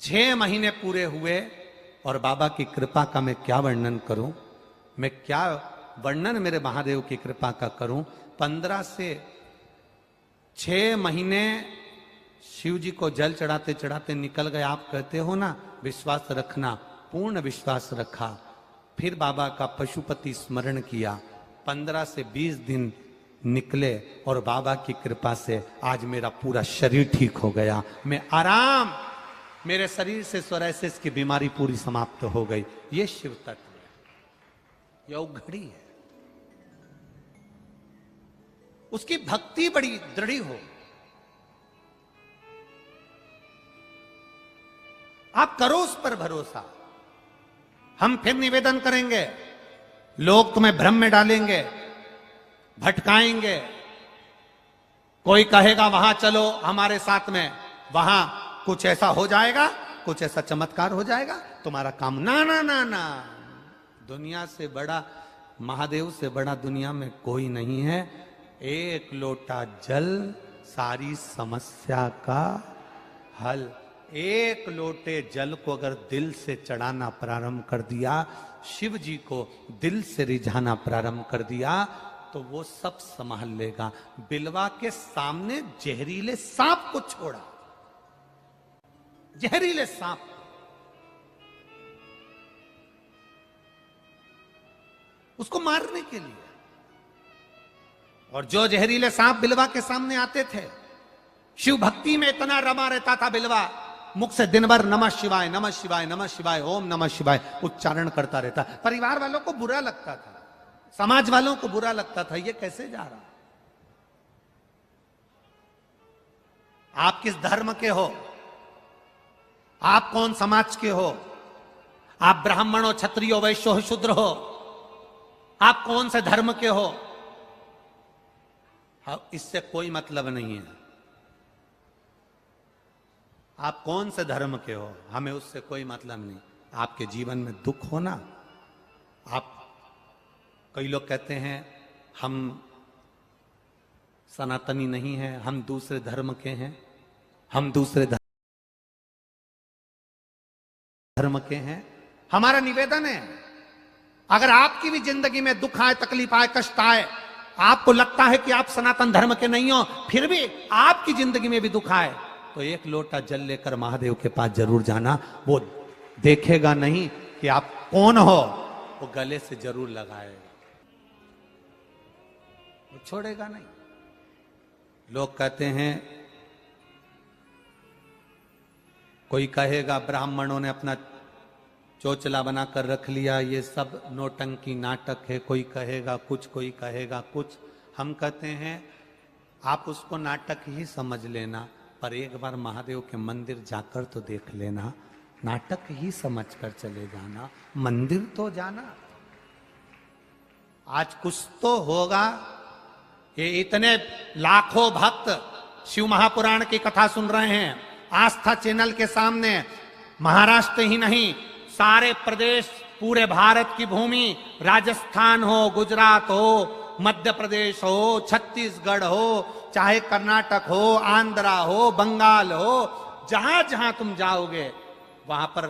6 महीने पूरे हुए और बाबा की कृपा का मैं क्या वर्णन करूं, मैं क्या वर्णन मेरे महादेव की कृपा का करूं। 15 से 6 महीने शिव जी को जल चढ़ाते चढ़ाते निकल गए। आप कहते हो ना विश्वास रखना, पूर्ण विश्वास रखा। फिर बाबा का पशुपति स्मरण किया। 15 से 20 दिन निकले और बाबा की कृपा से आज मेरा पूरा शरीर ठीक हो गया। मैं आराम, मेरे शरीर से सोरायसिस की बीमारी पूरी समाप्त हो गई। ये शिव तत्व है, यह घड़ी है। उसकी भक्ति बड़ी दृढ़ हो। आप करो उस पर भरोसा। हम फिर निवेदन करेंगे, लोग तुम्हें भ्रम में डालेंगे, भटकाएंगे। कोई कहेगा वहां चलो हमारे साथ में, वहां कुछ ऐसा हो जाएगा, कुछ ऐसा चमत्कार हो जाएगा, तुम्हारा काम। ना ना ना ना, दुनिया से बड़ा, महादेव से बड़ा दुनिया में कोई नहीं है। 1 लोटा जल सारी समस्या का हल। 1 लोटे जल को अगर दिल से चढ़ाना प्रारंभ कर दिया, शिव जी को दिल से रिझाना प्रारंभ कर दिया, तो वो सब संभाल लेगा। बिलवा के सामने जहरीले सांप को छोड़ा, जहरीले सांप, उसको मारने के लिए। और जो जहरीले सांप बिलवा के सामने आते थे, शिव भक्ति में इतना रमा रहता था बिलवा, मुख से दिन भर नमः शिवाय नमः शिवाय नमः शिवाय ओम नमः शिवाय उच्चारण करता रहता। परिवार वालों को बुरा लगता था, समाज वालों को बुरा लगता था, ये कैसे जा रहा। आप किस धर्म के हो, आप कौन समाज के हो, आप ब्राह्मण हो, क्षत्रिय हो, वैश्य हो, शूद्र हो, आप कौन से धर्म के हो, इससे कोई मतलब नहीं है। आप कौन से धर्म के हो, हमें उससे कोई मतलब नहीं। आपके जीवन में दुख हो ना, आप, कई लोग कहते हैं हम सनातनी नहीं हैं, हम दूसरे धर्म के हैं, हम दूसरे धर्म के हैं। हमारा निवेदन है, अगर आपकी भी जिंदगी में दुख आए, तकलीफ आए, कष्ट आए, आपको लगता है कि आप सनातन धर्म के नहीं हो, फिर भी आपकी जिंदगी में भी दुख आए, तो 1 लोटा जल लेकर महादेव के पास जरूर जाना। वो देखेगा नहीं कि आप कौन हो, वो गले से जरूर लगाएगा, वो छोड़ेगा नहीं। लोग कहते हैं, कोई कहेगा ब्राह्मणों ने अपना चोचला बनाकर रख लिया, ये सब नौटंकी नाटक है। कोई कहेगा कुछ, कोई कहेगा कुछ। हम कहते हैं आप उसको नाटक ही समझ लेना, पर एक बार महादेव के मंदिर जाकर तो देख लेना। नाटक ही समझकर चले जाना, मंदिर तो जाना। आज कुछ तो होगा। ये इतने लाखों भक्त शिव महापुराण की कथा सुन रहे हैं, आस्था चैनल के सामने। महाराष्ट्र ही नहीं, सारे प्रदेश, पूरे भारत की भूमि, राजस्थान हो, गुजरात हो, मध्य प्रदेश हो, छत्तीसगढ़ हो, चाहे कर्नाटक हो, आंध्रा हो, बंगाल हो, जहां जहां तुम जाओगे, वहां पर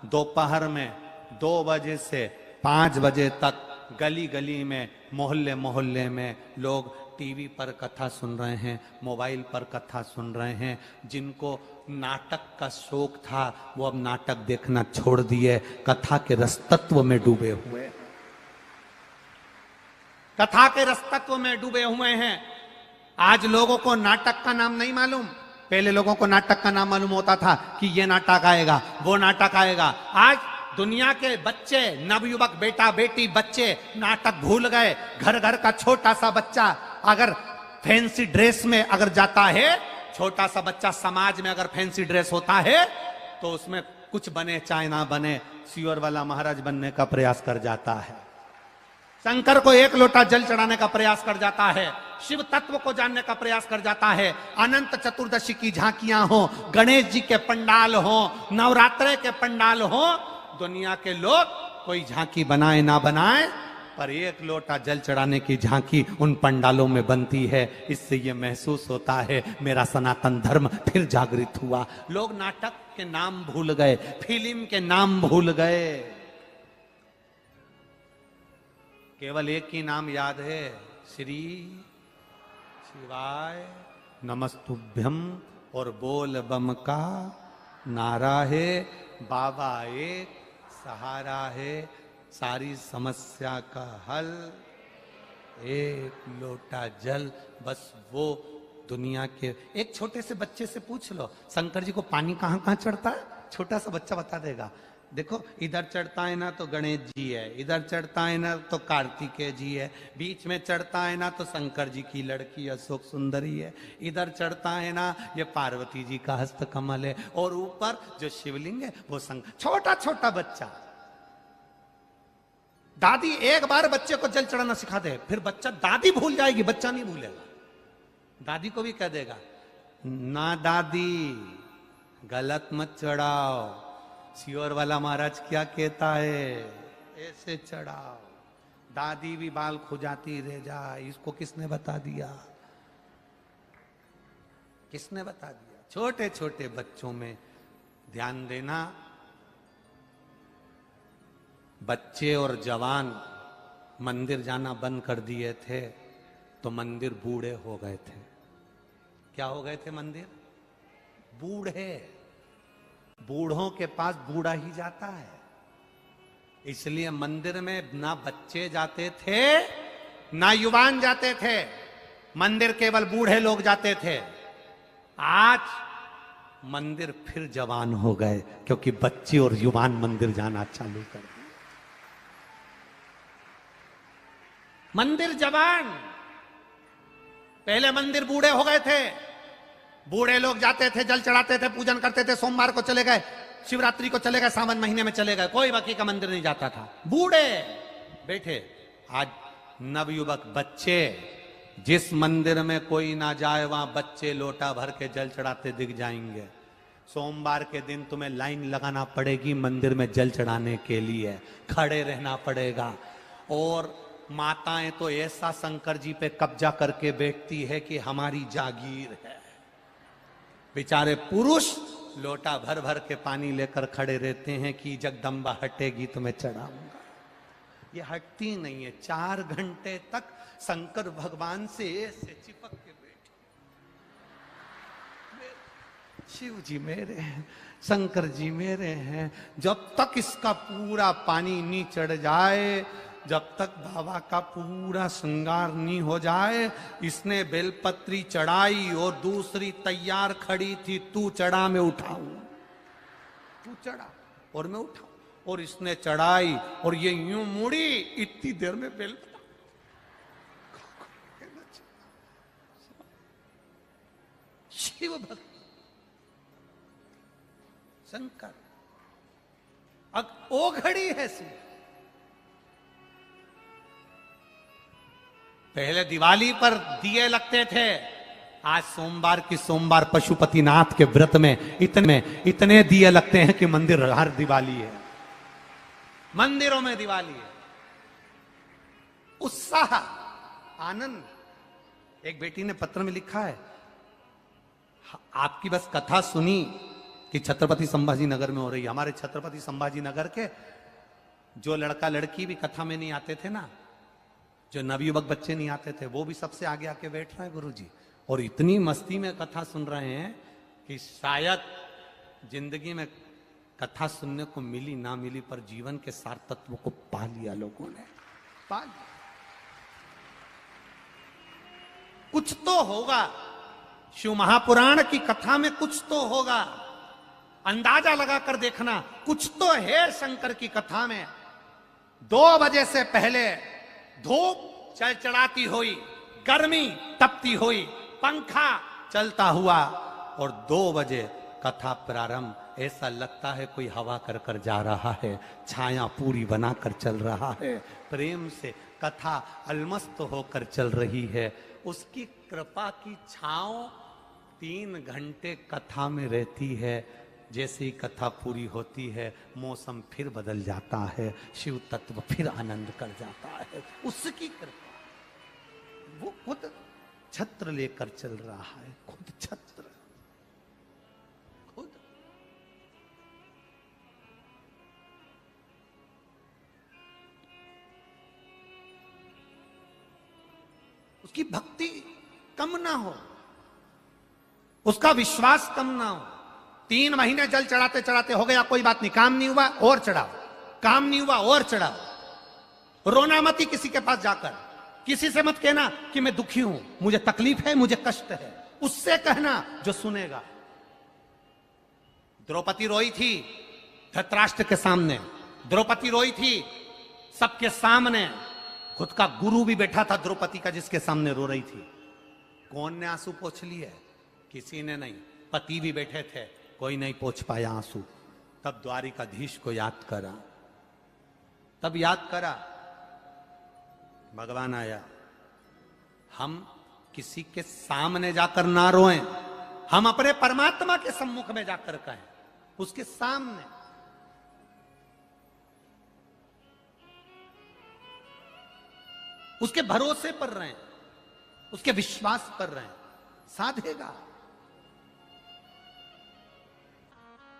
दोपहर में 2 बजे से 5 बजे तक गली गली में, मोहल्ले मोहल्ले में लोग टीवी पर कथा सुन रहे हैं, मोबाइल पर कथा सुन रहे हैं। जिनको नाटक का शौक था, वो अब नाटक देखना छोड़ दिए, कथा के रसतत्व में डूबे हुए, कथा के रसतत्व में डूबे हुए हैं। आज लोगों को नाटक का नाम नहीं मालूम, पहले लोगों को नाटक का नाम मालूम होता था कि ये नाटक आएगा, वो नाटक आएगा। आज दुनिया के बच्चे, नवयुवक, बेटा बेटी बच्चे नाटक भूल गए। घर घर का छोटा सा बच्चा अगर फैंसी ड्रेस में अगर जाता है, छोटा सा बच्चा समाज में अगर फैंसी ड्रेस होता है तो उसमें कुछ बने चाहे ना बने, सियोर वाला महाराज बनने का प्रयास कर जाता है। शंकर को एक लोटा जल चढ़ाने का प्रयास कर जाता है, शिव तत्व को जानने का प्रयास कर जाता है। अनंत चतुर्दशी की झांकियां हो, गणेश जी के पंडाल हो, नवरात्रे के पंडाल हो, दुनिया के लोग कोई झांकी बनाए ना बनाए, पर एक लोटा जल चढ़ाने की झांकी उन पंडालों में बनती है। इससे यह महसूस होता है मेरा सनातन धर्म फिर जागृत हुआ। लोग नाटक के नाम भूल गए, फिल्म के नाम भूल गए, केवल एक ही नाम याद है, श्री शिवाय नमस्तुभ्यम, और बोल बम का नारा है। बाबा एक सहारा है, सारी समस्या का हल एक लोटा जल। बस वो दुनिया के एक छोटे से बच्चे से पूछ लो, शंकर जी को पानी कहां कहां चढ़ता है, छोटा सा बच्चा बता देगा। देखो इधर चढ़ता है ना तो गणेश जी है, इधर चढ़ता है ना तो कार्तिकेय जी है, बीच में चढ़ता है ना तो शंकर जी की लड़की अशोक सुंदरी है, इधर चढ़ता है ना ये पार्वती जी का हस्त कमल है, और ऊपर जो शिवलिंग है वो शंकर। छोटा छोटा बच्चा, दादी एक बार बच्चे को जल चढ़ाना सिखा दे, फिर बच्चा, दादी भूल जाएगी, बच्चा नहीं भूलेगा। दादी को भी कह देगा ना दादी गलत मत चढ़ाओ, सियोर वाला महाराज क्या कहता है, ऐसे चढ़ाओ। दादी भी बाल खुजाती रह जाए, इसको किसने बता दिया, किसने बता दिया। छोटे छोटे बच्चों में ध्यान देना। बच्चे और जवान मंदिर जाना बंद कर दिए थे तो मंदिर बूढ़े हो गए थे। क्या हो गए थे? मंदिर बूढ़े। बूढ़ों के पास बूढ़ा ही जाता है, इसलिए मंदिर में ना बच्चे जाते थे ना युवान जाते थे, मंदिर केवल बूढ़े लोग जाते थे। आज मंदिर फिर जवान हो गए क्योंकि बच्चे और युवान मंदिर जाना चालू कर दिए। मंदिर जवान, पहले मंदिर बूढ़े हो गए थे, बूढ़े लोग जाते थे, जल चढ़ाते थे, पूजन करते थे, सोमवार को चले गए, शिवरात्रि को चले गए, सावन महीने में चले गए, कोई बाकी का मंदिर नहीं जाता था, बूढ़े बैठे। आज नवयुवक बच्चे, जिस मंदिर में कोई ना जाए वहां बच्चे लोटा भर के जल चढ़ाते दिख जाएंगे। सोमवार के दिन तुम्हें लाइन लगाना पड़ेगी मंदिर में जल चढ़ाने के लिए, खड़े रहना पड़ेगा। और माताएं तो ऐसा शंकर जी पे कब्जा करके बैठती है कि हमारी जागीर है। बेचारे पुरुष लोटा भर भर के पानी लेकर खड़े रहते हैं कि जगदम्बा हटेगी तो मैं चढ़ाऊंगा। ये हटती नहीं है। 4 घंटे तक शंकर भगवान से ऐसे चिपक के बैठे, शिव जी मेरे हैं, शंकर जी मेरे हैं। जब तक इसका पूरा पानी नहीं चढ़ जाए, जब तक बाबा का पूरा श्रृंगार नहीं हो जाए। इसने बेलपत्री चढ़ाई और दूसरी तैयार खड़ी थी, तू चढ़ा मैं उठाऊं, तू चढ़ा और मैं उठाऊं। और इसने चढ़ाई और ये यूं मुड़ी, इतनी देर में बेल शिव भक्त शंकर। अब ओ घड़ी है शिव। पहले दिवाली पर दिए लगते थे, आज सोमवार की सोमवार पशुपतिनाथ के व्रत में इतने दिए लगते हैं कि मंदिर हर दिवाली है, मंदिरों में दिवाली है। उत्साह, आनंद। एक बेटी ने पत्र में लिखा है, आपकी बस कथा सुनी कि छत्रपति संभाजी नगर में हो रही है। हमारे छत्रपति संभाजी नगर के जो लड़का लड़की भी कथा में नहीं आते थे ना, जो नवयुवक बच्चे नहीं आते थे, वो भी सबसे आगे आके बैठ रहे हैं गुरुजी, और इतनी मस्ती में कथा सुन रहे हैं कि शायद जिंदगी में कथा सुनने को मिली ना मिली, पर जीवन के सार तत्व को पा लिया लोगों ने, पा लिया। कुछ तो होगा। शिव महापुराण की कथा में कुछ तो होगा, अंदाजा लगाकर देखना, कुछ तो है शंकर की कथा में। 2 बजे से पहले धूप चढ़चढ़ाती हुई, गर्मी तपती हुई, पंखा चलता हुआ, और 2 बजे कथा प्रारंभ। ऐसा लगता है कोई हवा कर कर जा रहा है, छाया पूरी बनाकर चल रहा है, प्रेम से कथा अलमस्त होकर चल रही है। उसकी कृपा की छांव 3 घंटे कथा में रहती है। जैसे ही कथा पूरी होती है, मौसम फिर बदल जाता है, शिव तत्व फिर आनंद कर जाता है। उसकी कृपा, वो खुद छत्र लेकर चल रहा है, खुद छत्र, खुद। उसकी भक्ति कम ना हो, उसका विश्वास कम ना हो। 3 महीने जल चढ़ाते चढ़ाते हो गया, कोई बात नहीं, काम नहीं हुआ और चढ़ाओ, काम नहीं हुआ और चढ़ाओ। रोना मत ही किसी के पास जाकर, किसी से मत कहना कि मैं दुखी हूं, मुझे तकलीफ है, मुझे कष्ट है। उससे कहना जो सुनेगा। द्रौपदी रोई थी धृतराष्ट्र के सामने, द्रौपदी रोई थी सबके सामने, खुद का गुरु भी बैठा था द्रौपदी का जिसके सामने रो रही थी। कौन ने आंसू पोंछ लिए? किसी ने नहीं। पति भी बैठे थे, कोई नहीं पोंछ पाया आंसू। तब द्वारिकाधीश को याद करा, तब याद करा, भगवान आया। हम किसी के सामने जाकर ना रोएं, हम अपने परमात्मा के सम्मुख में जाकर कहें, उसके सामने। उसके भरोसे पर रहें, उसके विश्वास पर रहें, साधेगा।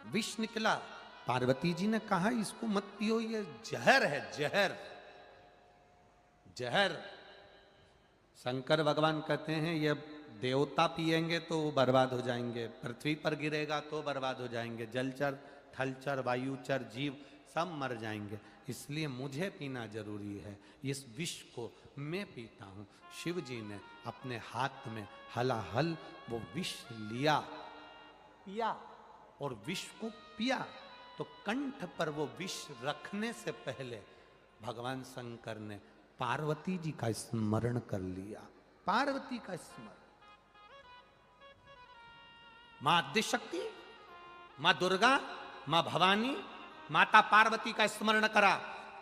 विष निकला, पार्वती जी ने कहा इसको मत पियो, ये जहर है, जहर, जहर। शंकर भगवान कहते हैं ये देवता पिएंगे तो वो बर्बाद हो जाएंगे, पृथ्वी पर गिरेगा तो बर्बाद हो जाएंगे, जलचर, थलचर, वायुचर, जीव सब मर जाएंगे, इसलिए मुझे पीना जरूरी है। इस विष को मैं पीता हूं। शिव जी ने अपने हाथ में हलाहल वो विष लिया, पिया, और विष को पिया तो कंठ पर वो विष रखने से पहले भगवान शंकर ने पार्वती जी का स्मरण कर लिया। पार्वती का स्मरण, मां आद्यशक्ति, मां दुर्गा, मां भवानी, माता पार्वती का स्मरण करा।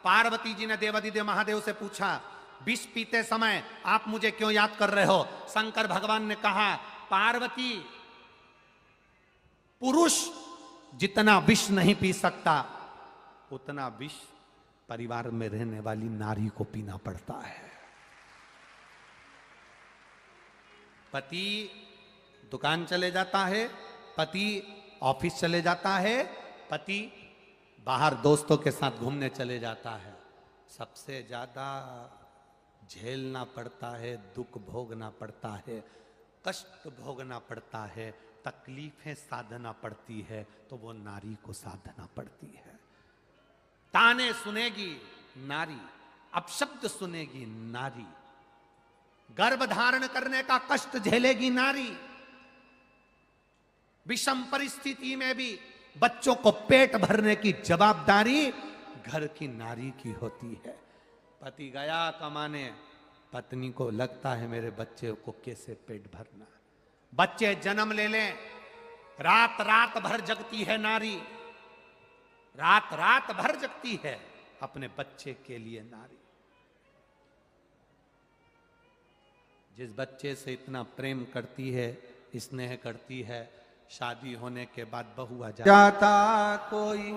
पार्वती जी ने देवादिदेव महादेव से पूछा, विष पीते समय आप मुझे क्यों याद कर रहे हो? शंकर भगवान ने कहा, पार्वती, पुरुष जितना विष नहीं पी सकता, उतना विष परिवार में रहने वाली नारी को पीना पड़ता है। पति दुकान चले जाता है, पति ऑफिस चले जाता है, पति बाहर दोस्तों के साथ घूमने चले जाता है। सबसे ज्यादा झेलना पड़ता है, दुख भोगना पड़ता है, कष्ट भोगना पड़ता है, तकलीफें साधना पड़ती है, तो वो नारी को साधना पड़ती है। ताने सुनेगी नारी, अपशब्द सुनेगी नारी, गर्भ धारण करने का कष्ट झेलेगी नारी, विषम परिस्थिति में भी बच्चों को पेट भरने की जवाबदारी घर की नारी की होती है। पति गया कमाने, पत्नी को लगता है मेरे बच्चे को कैसे पेट भरना। बच्चे जन्म ले लें, रात रात भर जगती है नारी, रात रात भर जगती है अपने बच्चे के लिए नारी। जिस बच्चे से इतना प्रेम करती है, स्नेह करती है, शादी होने के बाद बहू आ जाता कोई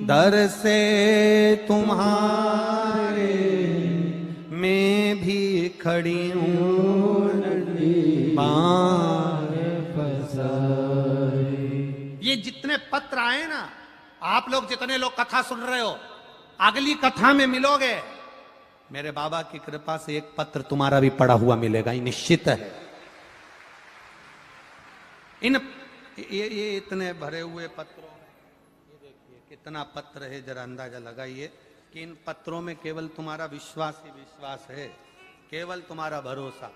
दर से तुम्हारे, मैं भी खड़ी हूँ ये जितने पत्र आए ना, आप लोग जितने लोग कथा सुन रहे हो, अगली कथा में मिलोगे, मेरे बाबा की कृपा से एक पत्र तुम्हारा भी पड़ा हुआ मिलेगा, ये निश्चित है। ये इतने भरे हुए पत्रों में ये देखिए कितना पत्र है, जरा अंदाजा लगाइए कि इन पत्रों में केवल तुम्हारा विश्वास ही विश्वास है, केवल तुम्हारा भरोसा।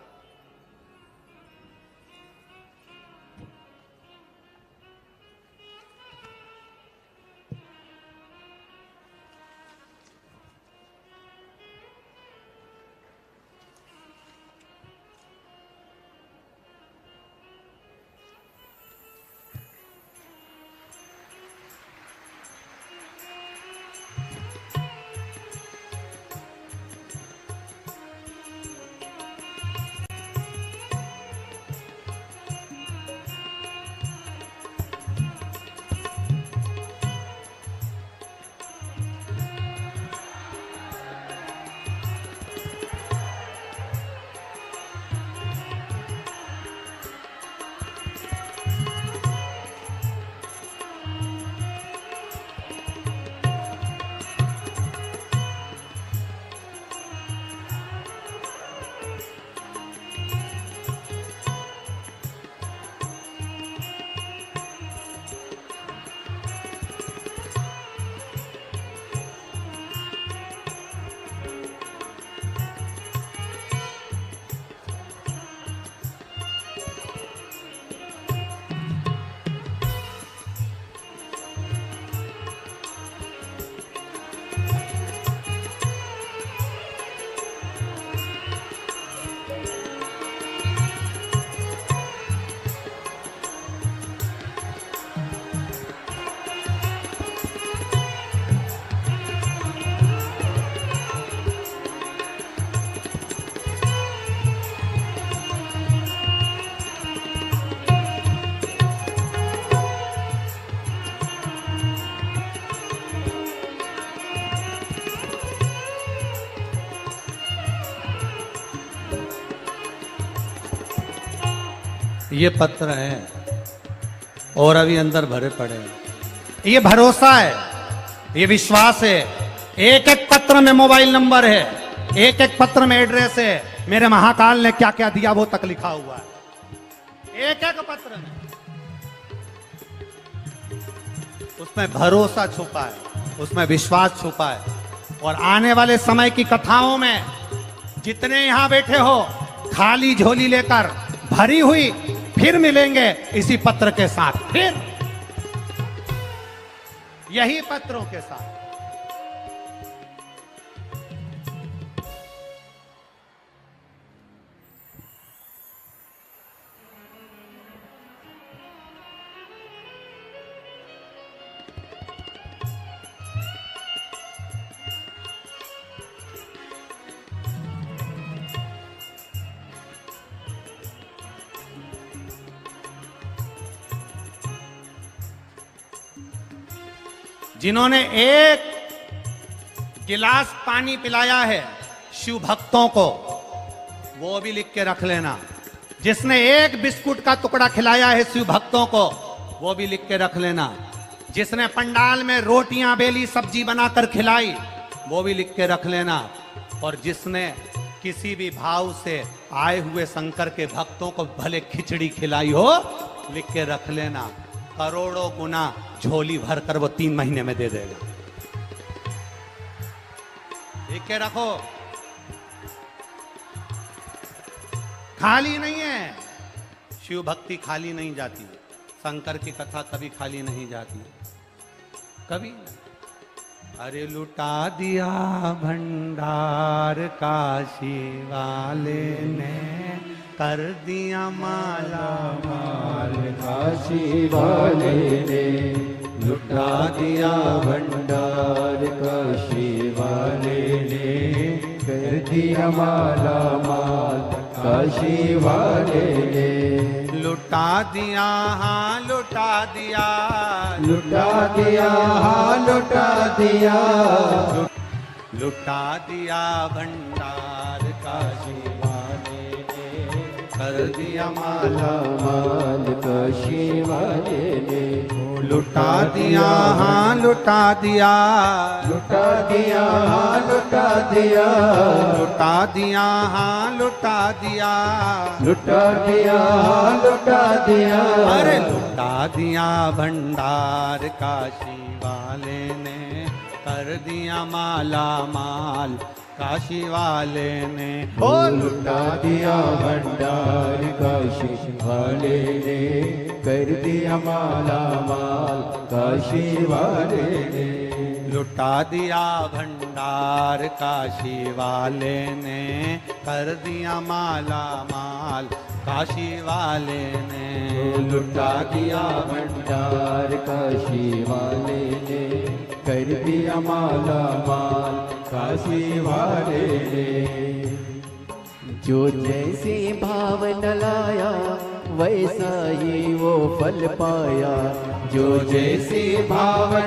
ये पत्र है और अभी अंदर भरे पड़े हैं। ये भरोसा है, ये विश्वास है। एक एक पत्र में मोबाइल नंबर है, एक एक पत्र में एड्रेस है। मेरे महाकाल ने क्या क्या दिया वो तक लिखा हुआ है एक एक पत्र में। उसमें भरोसा छुपा है, उसमें विश्वास छुपा है। और आने वाले समय की कथाओं में जितने यहां बैठे हो खाली झोली लेकर भरी हुई फिर मिलेंगे इसी पत्र के साथ, फिर यही पत्रों के साथ। जिन्होंने एक गिलास पानी पिलाया है शिव भक्तों को, वो भी लिख के रख लेना। जिसने एक बिस्कुट का टुकड़ा खिलाया है शिव भक्तों को, वो भी लिख के रख लेना। जिसने पंडाल में रोटियां बेली सब्जी बनाकर खिलाई, वो भी लिख के रख लेना। और जिसने किसी भी भाव से आए हुए शंकर के भक्तों को भले खिचड़ी खिलाई हो, लिख के रख लेना। करोड़ों गुना झोली भरकर वो 3 महीने में दे देगा। लिख के रखो, खाली नहीं है। शिव भक्ति खाली नहीं जाती, शंकर की कथा कभी खाली नहीं जाती, कभी नहीं। अरे लुटा दिया भंडार काशी वाले ने, कर दिया माला माल काशी वाले ने। लुटा दिया भंडार काशी वाले ने, कर दिया माला माल काशी वाले ने। लुटा दिया, हाँ लुटा दिया, लुटा दिया, हाँ लुटा दिया। लुटा दिया भंडार काशी वाले ने, कर दिया माला माल काशी वाले ने। लुटा दिया, हाँ लुटा दिया, लुटा दिया, हाँ लुटा दिया। लुटा दिया, हाँ लुटा दिया, लुटा दिया, हाँ लुटा दिया। अरे लुटा दिया भंडार काशी वाले ने, कर दिया माला माल काशी वाले ने। लुटा दिया भंडार काशी वाले ने, कर दिया माला माल काशी वाले ने। लुटा दिया भंडार काशी वाले ने, कर दिया माला माल काशी वाले ने। लुटा दिया भंडार काशी वाले ने, कर दिया माला माल काशी वाले ने। जो जैसी भावना लाया वैसा ही वो फल पाया। जो जैसी भावना